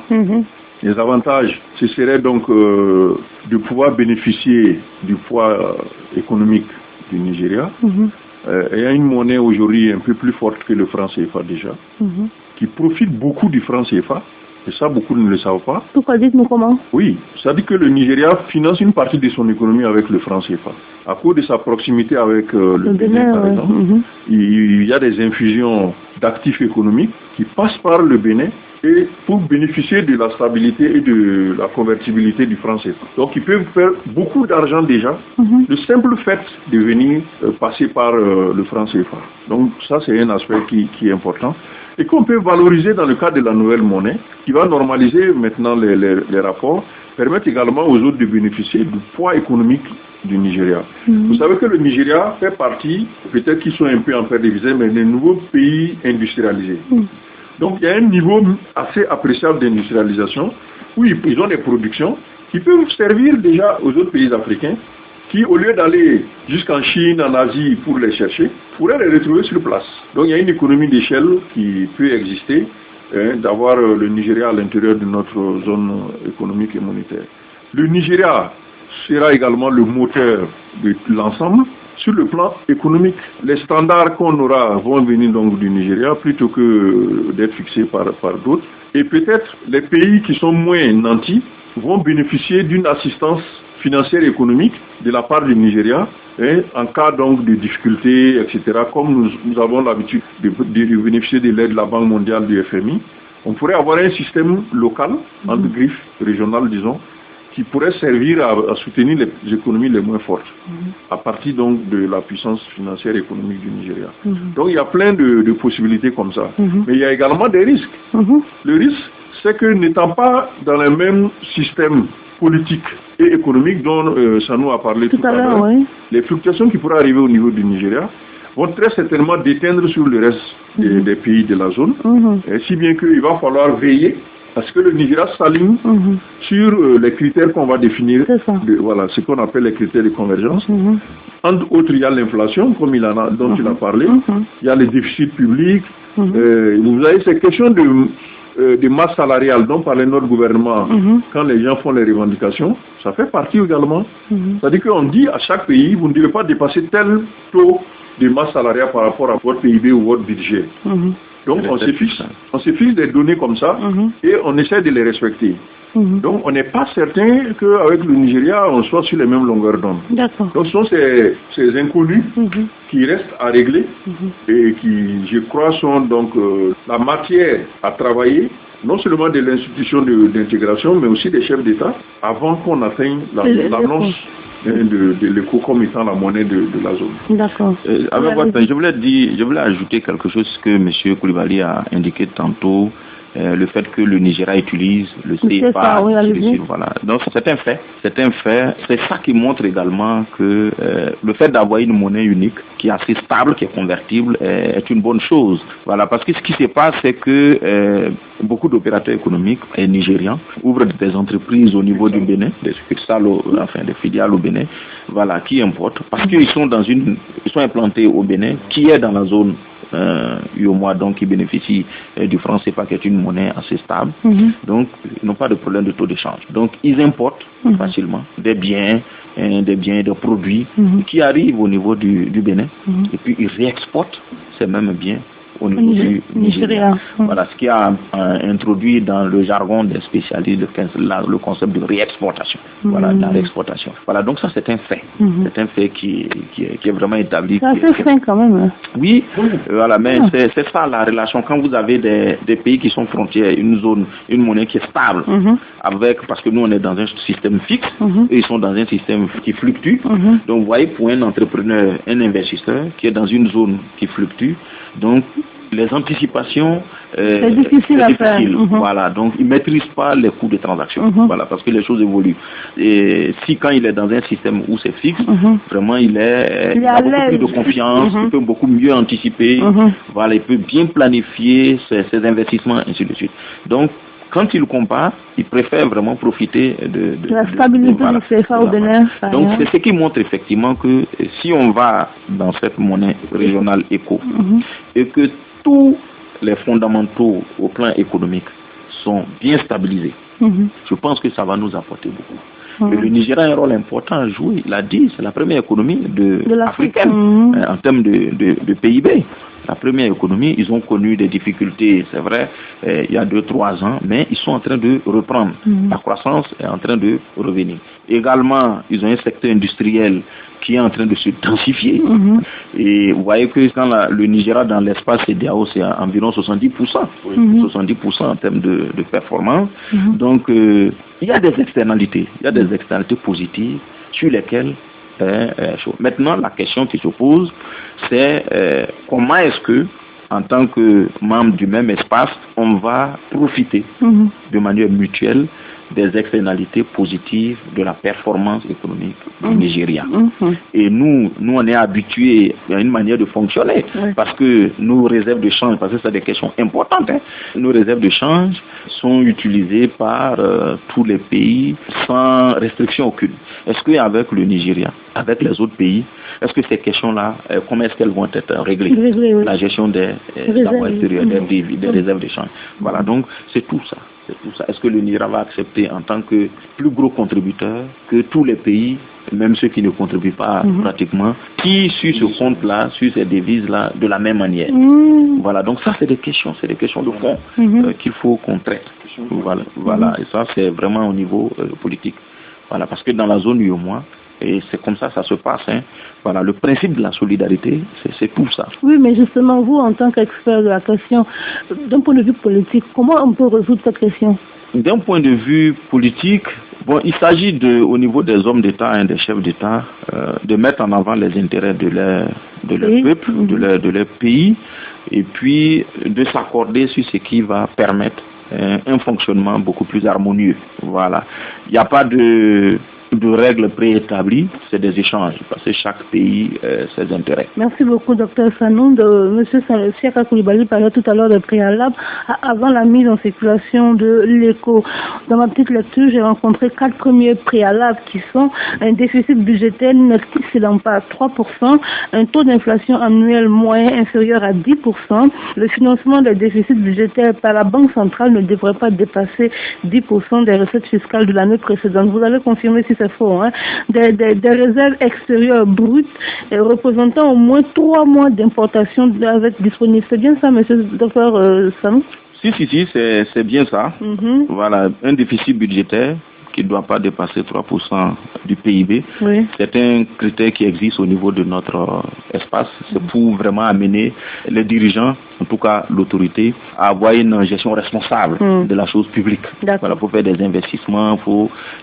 S3: Les avantages, ce serait donc de pouvoir bénéficier du poids économique du Nigeria. Il y a une monnaie aujourd'hui un peu plus forte que le franc CFA déjà, qui profite beaucoup du franc CFA. Et ça, beaucoup ne le savent pas.
S1: Pourquoi? Dites-nous comment?
S3: Oui, ça dit que le Nigeria finance une partie de son économie avec le franc CFA. À cause de sa proximité avec le Bénin, par exemple, il y a des infusions d'actifs économiques qui passent par le Bénin et pour bénéficier de la stabilité et de la convertibilité du franc CFA. Donc ils peuvent faire beaucoup d'argent déjà, le simple fait de venir passer par le franc CFA. Donc ça c'est un aspect qui est important. Et qu'on peut valoriser dans le cadre de la nouvelle monnaie, qui va normaliser maintenant les rapports, permettre également aux autres de bénéficier du poids économique du Nigeria. Vous savez que le Nigeria fait partie, peut-être qu'ils sont un peu en perte de vitesse, mais des nouveaux pays industrialisés. Donc il y a un niveau assez appréciable d'industrialisation où ils ont des productions qui peuvent servir déjà aux autres pays africains qui, au lieu d'aller jusqu'en Chine, en Asie pour les chercher, pourraient les retrouver sur place. Donc il y a une économie d'échelle qui peut exister, d'avoir le Nigeria à l'intérieur de notre zone économique et monétaire. Le Nigeria sera également le moteur de l'ensemble. Sur le plan économique, les standards qu'on aura vont venir donc du Nigeria plutôt que d'être fixés par d'autres. Et peut-être les pays qui sont moins nantis vont bénéficier d'une assistance financière et économique de la part du Nigeria en cas donc de difficultés, etc. Comme nous avons l'habitude de bénéficier de l'aide de la Banque mondiale, du FMI, on pourrait avoir un système local, entre griffes, régional disons, qui pourrait servir à soutenir les économies les moins fortes, à partir donc de la puissance financière et économique du Nigeria. Donc il y a plein de possibilités comme ça. Mais il y a également des risques. Le risque, c'est que n'étant pas dans le même système politique et économique dont Sanou a parlé tout à l'heure, les fluctuations qui pourraient arriver au niveau du Nigeria vont très certainement déteindre sur le reste des pays de la zone, si bien qu'il va falloir veiller parce que le Nigeria s'aligne sur les critères qu'on va définir, voilà, ce qu'on appelle les critères de convergence. Entre autres, il y a l'inflation, comme dont il a parlé, il y a les déficits publics, vous avez ces questions de masse salariale dont parlait notre gouvernement quand les gens font les revendications, ça fait partie également. C'est-à-dire qu'on dit à chaque pays, vous ne devez pas dépasser tel taux de masse salariale par rapport à votre PIB ou votre budget. Donc on se fixe des données comme ça et on essaie de les respecter. Donc on n'est pas certain qu'avec le Nigeria on soit sur les mêmes longueurs d'onde. Donc ce sont ces inconnus qui restent à régler et qui, je crois, sont donc la matière à travailler, non seulement de l'institution d'intégration, mais aussi des chefs d'État, avant qu'on atteigne l'annonce de l'éco comme étant la monnaie de la zone.
S1: D'accord.
S2: Je voulais ajouter quelque chose que M. Koulibaly a indiqué tantôt, le fait que le Nigeria utilise le CFA. Voilà. Donc c'est un fait. C'est un fait. C'est ça qui montre également que le fait d'avoir une monnaie unique qui est assez stable, qui est convertible, est une bonne chose. Voilà. Parce que ce qui se passe, c'est que beaucoup d'opérateurs économiques nigérians ouvrent des entreprises au niveau du Bénin, des succursales, des filiales au Bénin, voilà, qui importent, parce qu'ils sont ils sont implantés au Bénin, qui est dans la zone UEMOA, donc qui bénéficie du franc CFA, qui est une monnaie assez stable. Donc ils n'ont pas de problème de taux d'échange. Donc ils importent facilement des biens, des produits qui arrivent au niveau du Bénin, et puis ils réexportent ces mêmes biens au niveau du Nigeria. Voilà ce qui a introduit dans le jargon des spécialistes le concept de réexportation. Voilà, de la réexportation. Voilà, donc ça c'est un fait. C'est un fait qui est vraiment établi.
S1: C'est assez fin quand même.
S2: Oui, voilà, mais c'est ça la relation. Quand vous avez des pays qui sont frontières, une zone, une monnaie qui est stable, parce que nous on est dans un système fixe, et ils sont dans un système qui fluctue. Donc vous voyez, pour un entrepreneur, un investisseur qui est dans une zone qui fluctue, donc les anticipations,
S1: c'est difficile à faire.
S2: Voilà, donc il ne maîtrise pas les coûts de transaction. Voilà, parce que les choses évoluent. Et si quand il est dans un système où c'est fixe, vraiment il a beaucoup plus de confiance, il peut beaucoup mieux anticiper, voilà, il peut bien planifier ses investissements, ainsi de suite. Donc quand il compare, il préfère vraiment profiter de
S1: la stabilité du CFA au Bénin.
S2: Donc c'est ce qui montre effectivement que si on va dans cette monnaie régionale éco et que tous les fondamentaux au plan économique sont bien stabilisés, je pense que ça va nous apporter beaucoup. Et le Nigeria a un rôle important à jouer. Il a dit, c'est la première économie africaine en termes de PIB. La première économie, ils ont connu des difficultés, c'est vrai, il y a 2-3 ans, mais ils sont en train de reprendre. La croissance est en train de revenir. Également, ils ont un secteur industriel qui est en train de se densifier. Et vous voyez que quand le Nigeria dans l'espace CEDEAO, c'est environ 70%. 70% en termes de performance. Donc, il y a des externalités. Il y a des externalités positives sur lesquelles maintenant, la question qui se pose, c'est comment est-ce que, en tant que membre du même espace, on va profiter de manière mutuelle des externalités positives de la performance économique du Nigeria. Et nous on est habitués à une manière de fonctionner parce que nos réserves de change, parce que c'est des questions importantes, nos réserves de change sont utilisées par tous les pays sans restriction aucune. Est-ce qu'avec le Nigeria, avec les autres pays, est-ce que ces questions-là, comment est-ce qu'elles vont être réglées? La gestion des réserves de change. Voilà, donc c'est tout ça. Est-ce que le Nigeria va accepter en tant que plus gros contributeur que tous les pays, même ceux qui ne contribuent pas pratiquement, qui sur ce compte-là, sur ces devises-là, de la même manière? Voilà, donc ça c'est des questions de fond qu'il faut qu'on traite. Voilà, et ça c'est vraiment au niveau politique. Voilà, parce que dans la zone UEMOA, et c'est comme ça se passe. Voilà, le principe de la solidarité, c'est tout ça.
S1: Oui, mais justement, vous, en tant qu'expert de la question, d'un point de vue politique, comment on peut résoudre cette question?
S2: D'un point de vue politique, bon, il s'agit au niveau des hommes d'État et des chefs d'État, de mettre en avant les intérêts de leur peuple, de leur pays, et puis de s'accorder sur ce qui va permettre un fonctionnement beaucoup plus harmonieux. Voilà. Il n'y a pas de règles préétablies, c'est des échanges, parce que chaque pays a ses intérêts.
S1: Merci beaucoup, Dr Sanoun. Monsieur Siaka Koulibaly parlait tout à l'heure de préalable avant la mise en circulation de l'écho. Dans ma petite lecture, j'ai rencontré 4 premiers préalables qui sont un déficit budgétaire n'excédant pas 3%, un taux d'inflation annuel moyen inférieur à 10%, le financement des déficits budgétaires par la Banque centrale ne devrait pas dépasser 10% des recettes fiscales de l'année précédente. Vous allez confirmer si c'est faux, des réserves extérieures brutes représentant au moins 3 mois d'importation avec disponible. C'est bien ça, monsieur le Dr Sam?
S2: Si, c'est bien ça. Voilà, un déficit budgétaire qui ne doit pas dépasser 3% du PIB.
S1: Oui.
S2: C'est un critère qui existe au niveau de notre espace. C'est pour vraiment amener les dirigeants, en tout cas l'autorité, à avoir une gestion responsable de la chose publique. Voilà, pour faire des investissements,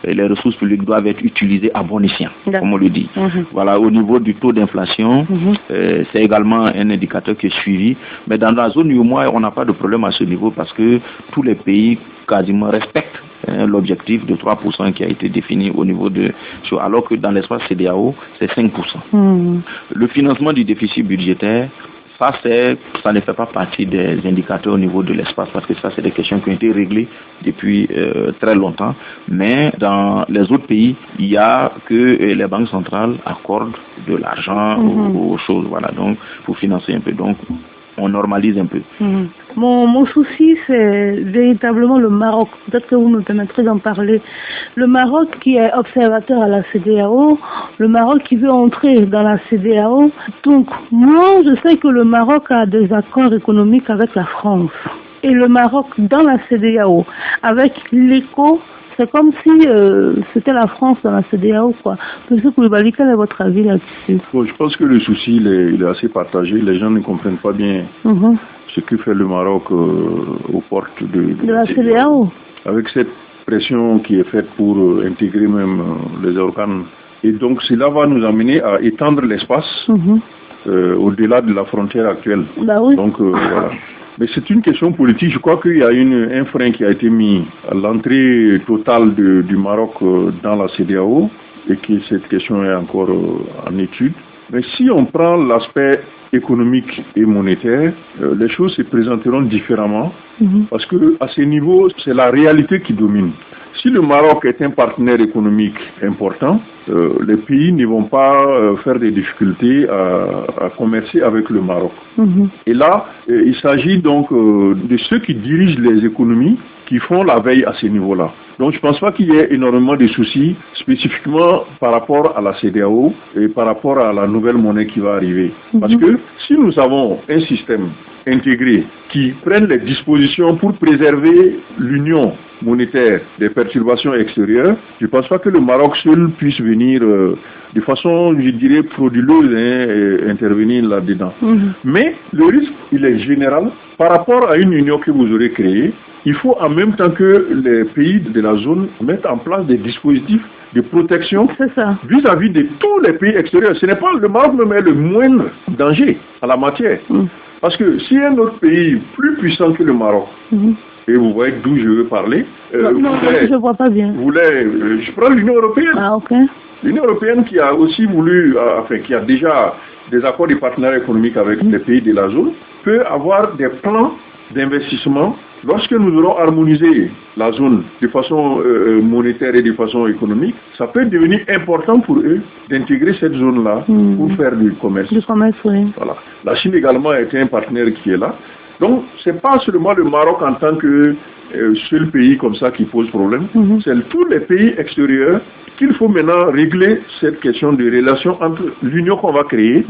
S2: les ressources publiques doivent être utilisées à bon escient, comme on le dit. Voilà, au niveau du taux d'inflation, c'est également un indicateur qui est suivi. Mais dans la zone UEMOA, on n'a pas de problème à ce niveau parce que tous les pays quasiment respectent l'objectif de 3% qui a été défini au niveau alors que dans l'espace CEDEAO, c'est 5%. Le financement du déficit budgétaire, ça ne fait pas partie des indicateurs au niveau de l'espace parce que ça, c'est des questions qui ont été réglées depuis très longtemps. Mais dans les autres pays, il y a que les banques centrales accordent de l'argent aux choses. Voilà, donc, pour financer un peu. Donc, on normalise un peu.
S1: Mon souci, c'est véritablement le Maroc. Peut-être que vous me permettrez d'en parler. Le Maroc qui est observateur à la CEDEAO, le Maroc qui veut entrer dans la CEDEAO. Donc, moi, je sais que le Maroc a des accords économiques avec la France. Et le Maroc dans la CEDEAO, avec l'ECO, c'est comme si c'était la France dans la CEDEAO, quoi. Monsieur Koulibaly, quel est votre avis là-dessus?
S3: Bon, je pense que le souci, il est assez partagé. Les gens ne comprennent pas bien ce que fait le Maroc aux portes de
S1: la CEDEAO.
S3: Avec cette pression qui est faite pour intégrer même les organes. Et donc, cela va nous amener à étendre l'espace au-delà de la frontière actuelle.
S1: Oui.
S3: Donc, voilà. Mais c'est une question politique. Je crois qu'il y a un frein qui a été mis à l'entrée totale du Maroc dans la CEDEAO et que cette question est encore en étude. Mais si on prend l'aspect économique et monétaire, les choses se présenteront différemment parce que à ce niveau, c'est la réalité qui domine. Si le Maroc est un partenaire économique important, les pays ne vont pas faire des difficultés à commercer avec le Maroc. Et là, il s'agit donc de ceux qui dirigent les économies qui font la veille à ce niveau-là. Donc je ne pense pas qu'il y ait énormément de soucis spécifiquement par rapport à la CEDEAO et par rapport à la nouvelle monnaie qui va arriver. Parce que si nous avons un système intégré qui prenne les dispositions pour préserver l'union monétaire des perturbations extérieures, je ne pense pas que le Maroc seul puisse venir de façon, je dirais, frauduleuse et intervenir là-dedans. Mais le risque, il est général. Par rapport à une union que vous aurez créée, il faut en même temps que les pays de la zone mettent en place des dispositifs de protection vis-à-vis de tous les pays extérieurs. Ce n'est pas le Maroc même le moindre danger à la matière. Parce que si un autre pays plus puissant que le Maroc et vous voyez d'où je veux parler.
S1: Non, je ne vois pas bien.
S3: Je prends l'Union européenne.
S1: Ah, ok.
S3: L'Union européenne qui a aussi voulu, qui a déjà des accords de partenariat économique avec les pays de la zone, peut avoir des plans d'investissement. Lorsque nous aurons harmonisé la zone de façon monétaire et de façon économique, ça peut devenir important pour eux d'intégrer cette zone-là pour faire du commerce.
S1: Du commerce, oui.
S3: Voilà. La Chine également est un partenaire qui est là. Donc, ce n'est pas seulement le Maroc en tant que seul pays comme ça qui pose problème. C'est tous les pays extérieurs qu'il faut maintenant régler cette question de relation entre l'union qu'on va créer,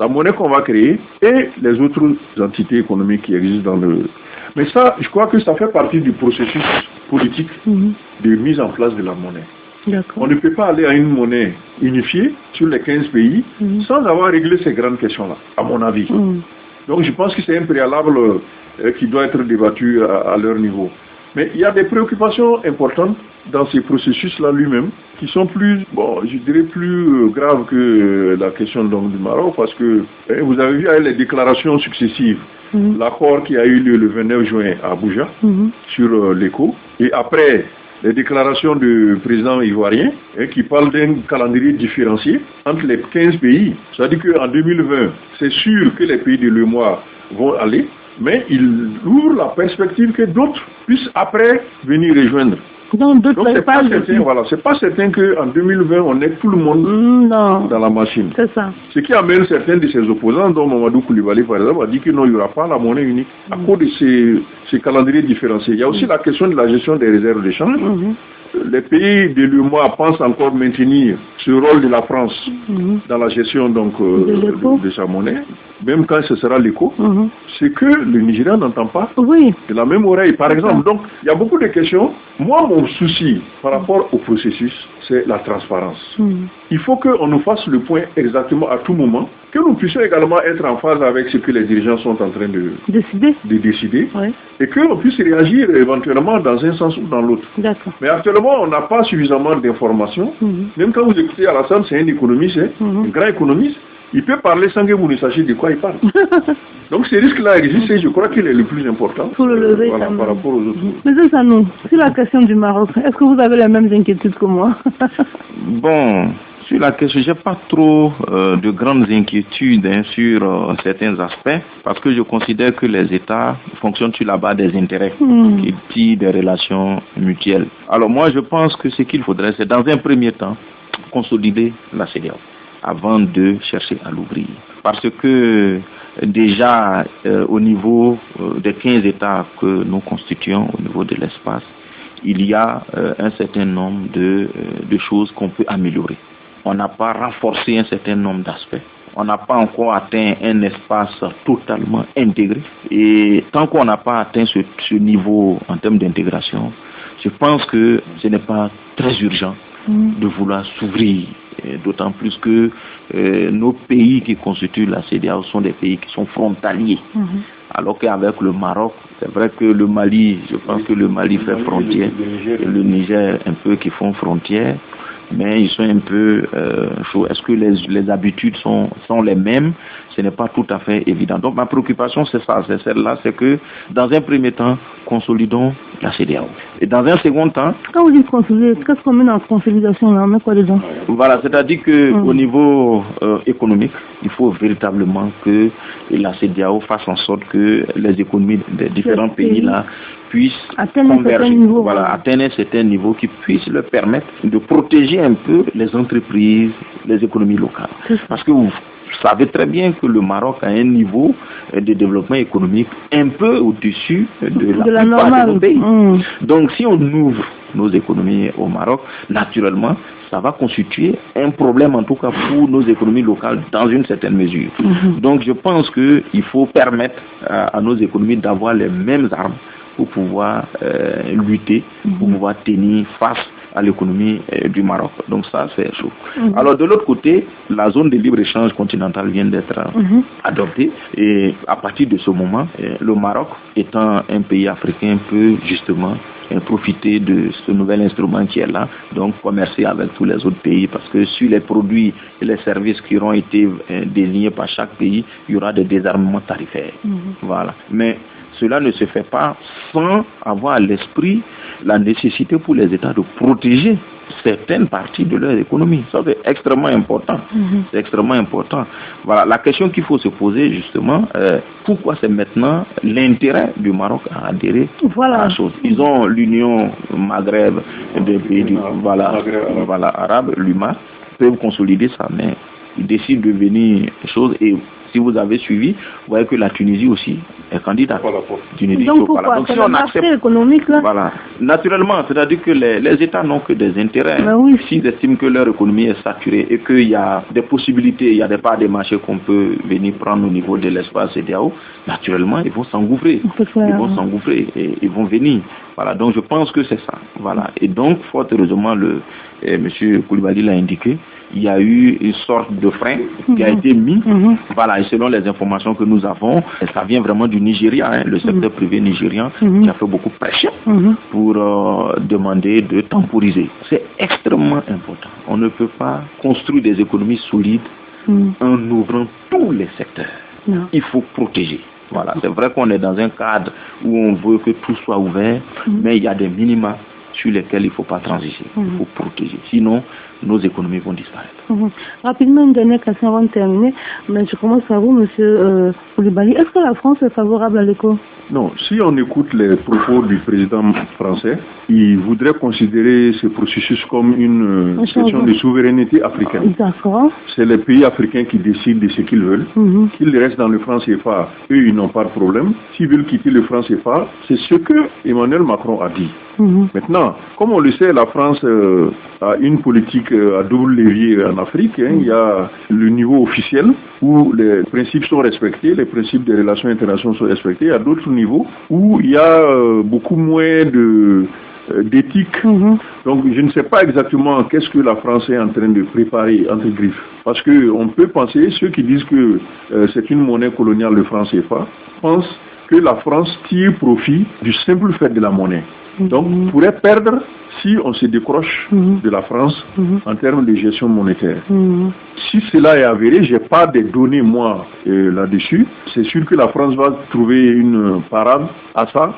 S3: la monnaie qu'on va créer et les autres entités économiques qui existent dans le... Mais ça, je crois que ça fait partie du processus politique de mise en place de la monnaie. On ne peut pas aller à une monnaie unifiée sur les 15 pays sans avoir réglé ces grandes questions-là, à mon avis. Donc je pense que c'est un préalable qui doit être débattu à leur niveau. Mais il y a des préoccupations importantes dans ces processus-là lui-même qui sont plus, je dirais plus graves que la question donc, du Maroc parce que vous avez vu avec les déclarations successives, l'accord qui a eu lieu le 29 juin à Abuja sur l'éco et après les déclarations du président ivoirien qui parle d'un calendrier différencié entre les 15 pays. C'est-à-dire qu'en 2020, c'est sûr que les pays de l'UEMOA vont aller, mais il ouvre la perspective que d'autres puissent après venir rejoindre.
S1: Donc
S3: c'est pas certain, c'est pas certain qu'en 2020 on ait tout le monde dans la machine.
S1: C'est ça.
S3: Ce qui amène certains de ses opposants, dont Mamadou Koulibaly par exemple, a dit que non, il n'y aura pas la monnaie unique à cause de ces calendriers différenciés. Il y a aussi la question de la gestion des réserves d'échange. Les pays de l'UEMOA pensent encore maintenir ce rôle de la France dans la gestion donc, de sa monnaie, même quand ce sera l'éco. C'est que le Nigeria n'entend pas de la même oreille, par exemple. Donc, il y a beaucoup de questions. Moi, mon souci par rapport au processus, c'est la transparence. Il faut qu'on nous fasse le point exactement à tout moment, que nous puissions également être en phase avec ce que les dirigeants sont en train de décider et qu'on puisse réagir éventuellement dans un sens ou dans l'autre. Mais actuellement, on n'a pas suffisamment d'informations. Même quand vous écoutez Alassane, c'est un économiste, un grand économiste, il peut parler sans que vous ne sachiez de quoi il parle. Donc ces risques-là existent et je crois qu'il est le plus important
S1: pour le lever
S3: par rapport aux autres.
S1: Mais c'est ça, nous. Sur la question du Maroc, est-ce que vous avez les mêmes inquiétudes que moi?
S2: Bon, sur la question, je n'ai pas trop de grandes inquiétudes sur certains aspects parce que je considère que les États fonctionnent sur la base des intérêts qui tirent des relations mutuelles. Alors moi, je pense que ce qu'il faudrait, c'est dans un premier temps, consolider la CEDEAO avant de chercher à l'ouvrir. Parce que déjà au niveau des 15 États que nous constituons au niveau de l'espace, il y a un certain nombre de choses qu'on peut améliorer. On n'a pas renforcé un certain nombre d'aspects. On n'a pas encore atteint un espace totalement intégré. Et tant qu'on n'a pas atteint ce niveau en termes d'intégration, je pense que ce n'est pas très urgent de vouloir s'ouvrir. D'autant plus que nos pays qui constituent la CEDEAO sont des pays qui sont frontaliers. Alors qu'avec le Maroc, c'est vrai que le Mali, je pense que le Mali fait frontière, et le Niger un peu qui font frontière, mais ils sont un peu chauds. Est-ce que les habitudes sont les mêmes? Ce n'est pas tout à fait évident. Donc ma préoccupation c'est ça, c'est celle-là, c'est que dans un premier temps, consolidons la CEDEAO. Et dans un second temps...
S1: Quand vous dites consolider, qu'est-ce qu'on met dans la consolidation là? On met quoi dedans?
S2: Voilà, c'est-à-dire qu'au niveau économique, il faut véritablement que la CEDEAO fasse en sorte que les économies des différents pays là puissent converger, atteindre un certain niveau qui puisse leur permettre de protéger un peu les entreprises, les économies locales. Parce que vous savez très bien que le Maroc a un niveau de développement économique un peu au-dessus de la plupart de nos pays. Donc si on ouvre nos économies au Maroc, naturellement, ça va constituer un problème en tout cas pour nos économies locales dans une certaine mesure. Donc je pense qu'il faut permettre à nos économies d'avoir les mêmes armes pour pouvoir lutter, pour pouvoir tenir face à l'économie du Maroc. Donc ça, c'est chaud. Alors de l'autre côté, la zone de libre-échange continentale vient d'être adoptée et à partir de ce moment, le Maroc, étant un pays africain, peut justement profiter de ce nouvel instrument qui est là, donc commercer avec tous les autres pays, parce que sur les produits et les services qui auront été désignés par chaque pays, il y aura des désarmements tarifaires. Voilà. Mais cela ne se fait pas sans avoir à l'esprit la nécessité pour les États de protéger certaines parties de leur économie. Ça, c'est extrêmement important. C'est extrêmement important. Voilà, la question qu'il faut se poser, justement, pourquoi c'est maintenant l'intérêt du Maroc à adhérer à la chose. Ils ont l'Union Maghreb des pays du arabe, l'UMA, peuvent consolider ça, mais ils décident de venir chose. Et si vous avez suivi, vous voyez que la Tunisie aussi est candidate.
S1: Donc pourquoi? Donc si on accepte économique là.
S2: Voilà. Naturellement, c'est-à-dire que les États n'ont que des intérêts.
S1: Oui.
S2: S'ils estiment que leur économie est saturée et qu'il y a des possibilités, il y a des parts de marché qu'on peut venir prendre au niveau de l'espace CEDEAO, naturellement, ils vont s'engouffrer. Ils vont s'engouffrer et ils vont venir. Voilà. Donc je pense que c'est ça. Voilà. Et donc, fort heureusement, M. Koulibaly l'a indiqué, il y a eu une sorte de frein qui a été mis. Voilà, et selon les informations que nous avons, ça vient vraiment du Nigeria, hein, le secteur privé nigérian qui a fait beaucoup pression pour demander de temporiser. C'est extrêmement important. On ne peut pas construire des économies solides en ouvrant tous les secteurs. Il faut protéger. Voilà, c'est vrai qu'on est dans un cadre où on veut que tout soit ouvert, mais il y a des minima sur lesquels il ne faut pas transiger, il faut protéger. Sinon, nos économies vont disparaître.
S1: Rapidement, une dernière question avant de terminer. Mais je commence par vous, M. Koulibaly. Est-ce que la France est favorable à l'éco?
S3: Non, si on écoute les propos du président français, il voudrait considérer ce processus comme une question de souveraineté africaine.
S1: D'accord.
S3: C'est les pays africains qui décident de ce qu'ils veulent. Qu'ils restent dans le franc CFA, eux, ils n'ont pas de problème. S'ils veulent quitter le franc CFA, c'est ce que Emmanuel Macron a dit. Maintenant, comme on le sait, la France a une politique à double levier en Afrique. Il y a le niveau officiel où les principes sont respectés, les principes des relations internationales sont respectés. Il y a d'autres niveaux où il y a beaucoup moins d'éthique. Donc je ne sais pas exactement qu'est-ce que la France est en train de préparer entre griffes. Parce qu'on peut penser, ceux qui disent que c'est une monnaie coloniale, le franc CFA, pensent que la France tire profit du simple fait de la monnaie. Donc, on pourrait perdre si on se décroche de la France en termes de gestion monétaire. Si cela est avéré, je n'ai pas de données, moi, là-dessus. C'est sûr que la France va trouver une parade à ça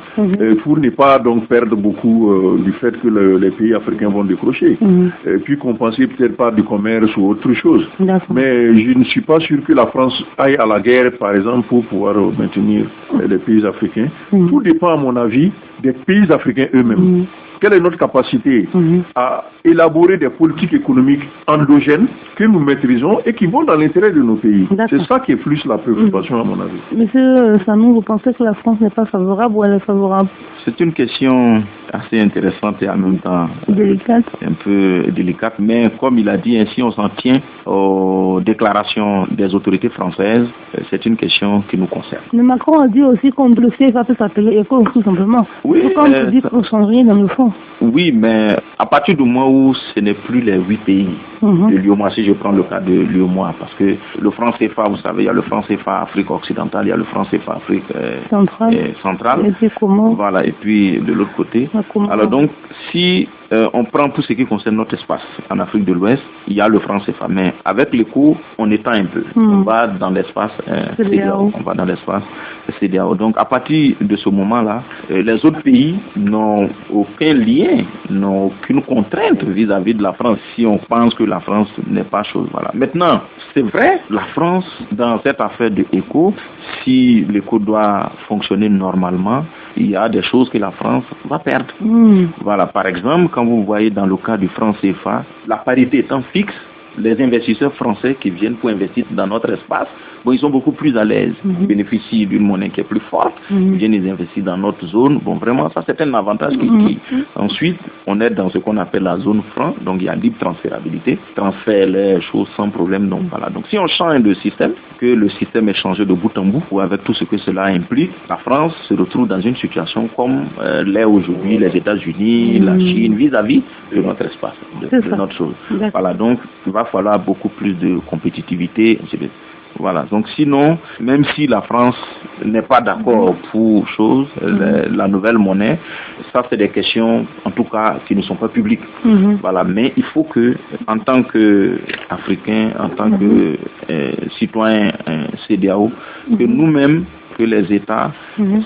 S3: pour ne pas donc perdre beaucoup du fait que les pays africains vont décrocher. Et puis compenser peut-être par du commerce ou autre chose. Mais je ne suis pas sûr que la France aille à la guerre, par exemple, pour pouvoir maintenir les pays africains. Tout dépend, à mon avis, des pays africains eux-mêmes. Quelle est notre capacité à élaborer des politiques économiques endogènes que nous maîtrisons et qui vont dans l'intérêt de nos pays? C'est ça qui est plus la préoccupation à mon avis.
S1: Monsieur Sanou, vous pensez que la France n'est pas favorable ou elle est favorable?
S2: C'est une question assez intéressante et en même temps
S1: délicate.
S2: Un peu délicate, mais comme il a dit, ainsi on s'en tient aux déclarations des autorités françaises, c'est une question qui nous concerne.
S1: Mais Macron a dit aussi qu'on le CFA peut s'appeler ECO tout simplement.
S2: Oui,
S1: pourquoi on dit qu'on ne change rien dans le fond?
S2: Oui, mais à partir du moment où ce n'est plus les 8 pays de l'UEMOA, si je prends le cas de l'UEMOA, parce que le franc CFA, vous savez, il y a le franc CFA Afrique occidentale, il y a le franc CFA Afrique centrale.
S1: Et puis comment?
S2: Voilà, et puis de l'autre côté. Alors donc, si on prend tout ce qui concerne notre espace en Afrique de l'Ouest, il y a le franc CFA, mais avec l'éco, on étend un peu. On va dans l'espace CEDEAO. On va dans l'espace CEDEAO. Donc à partir de ce moment-là, les autres pays n'ont aucun lien, n'ont aucune contrainte vis-à-vis de la France si on pense que la France n'est pas chose. Voilà. Maintenant, c'est vrai, la France, dans cette affaire de éco, si l'éco doit fonctionner normalement, il y a des choses que la France va perdre. Voilà, par exemple, quand vous voyez dans le cas du franc CFA, la parité étant fixe, les investisseurs français qui viennent pour investir dans notre espace, bon, ils sont beaucoup plus à l'aise. Ils bénéficient d'une monnaie qui est plus forte. Ils viennent investir dans notre zone. Bon, vraiment, ça, c'est un avantage qui... Ensuite, on est dans ce qu'on appelle la zone franc. Donc, il y a libre transférabilité. Transfère les choses sans problème. Donc, voilà. Donc, si on change de système, que le système est changé de bout en bout, ou avec tout ce que cela implique, la France se retrouve dans une situation comme l'est aujourd'hui les États-Unis, la Chine, vis-à-vis de notre espace, de notre chose. Voilà. Donc, il va falloir beaucoup plus de compétitivité. Voilà. Donc sinon, même si la France n'est pas d'accord pour la nouvelle monnaie, ça c'est des questions en tout cas qui ne sont pas publiques. Voilà. Mais il faut que, en tant qu'Africains, en tant que citoyens CEDEAO, que nous-mêmes, que les États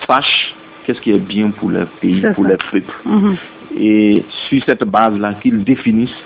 S2: sachent qu'est-ce qui est bien pour leur pays, pour les peuples. Et sur cette base-là, qu'ils définissent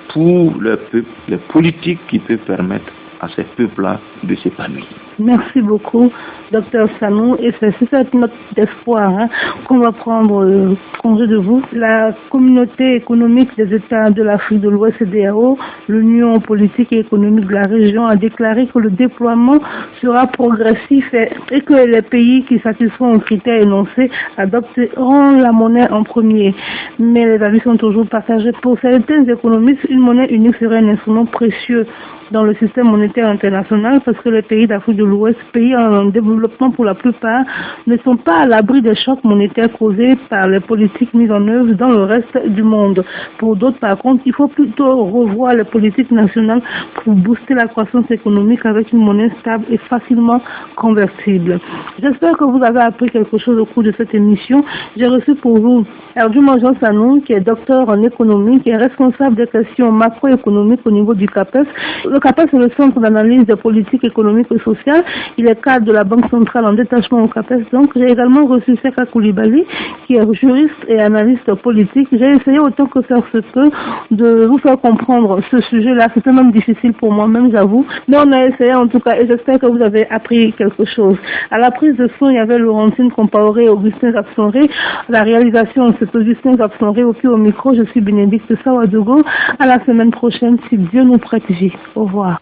S2: pour leur peuple les politiques qui peuvent permettre à ces peuples-là de s'épanouir.
S1: Merci beaucoup, Dr Sanou. Et c'est cette note d'espoir qu'on va prendre congé de vous. La communauté économique des États de l'Afrique de l'Ouest, CEDEAO, l'Union politique et économique de la région, a déclaré que le déploiement sera progressif et que les pays qui satisfont aux critères énoncés adopteront la monnaie en premier. Mais les avis sont toujours partagés. Pour certains économistes, une monnaie unique serait un instrument précieux dans le système monétaire international parce que les pays d'Afrique de l'Ouest, pays en développement pour la plupart, ne sont pas à l'abri des chocs monétaires causés par les politiques mises en œuvre dans le reste du monde. Pour d'autres, par contre, il faut plutôt revoir les politiques nationales pour booster la croissance économique avec une monnaie stable et facilement convertible. J'espère que vous avez appris quelque chose au cours de cette émission. J'ai reçu pour vous Erjuman Jean Sanou, qui est docteur en économie, qui est responsable des questions macroéconomiques au niveau du CAPES. Le CAPES, c'est le Centre d'analyse des politiques économiques et sociales. Il est cadre de la Banque centrale en détachement au CAPES. Donc, j'ai également reçu Seka Koulibaly, qui est juriste et analyste politique. J'ai essayé autant que faire se peut de vous faire comprendre ce sujet-là. C'était même difficile pour moi-même, j'avoue. Mais on a essayé en tout cas et j'espère que vous avez appris quelque chose. À la prise de son, il y avait Laurentine Compaoré et Augustin Zapsonré. La réalisation, c'est Augustin Zapsonré. Au micro, je suis Bénédicte Sawadogo. À la semaine prochaine, si Dieu nous prête vie. Au revoir.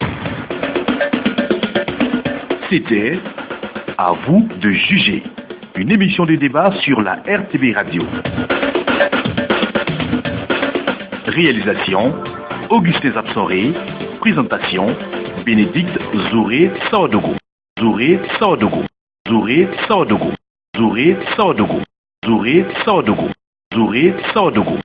S4: C'était À vous de juger, une émission de débat sur la RTB Radio. Réalisation, Augustin Zapsonré. Présentation, Bénédicte Zouré Sawadogo. Zouré Sawadogo. Zouré Sawadogo. Zouré Sawadogo. Zouré Sawadogo. Zouré Sawadogo.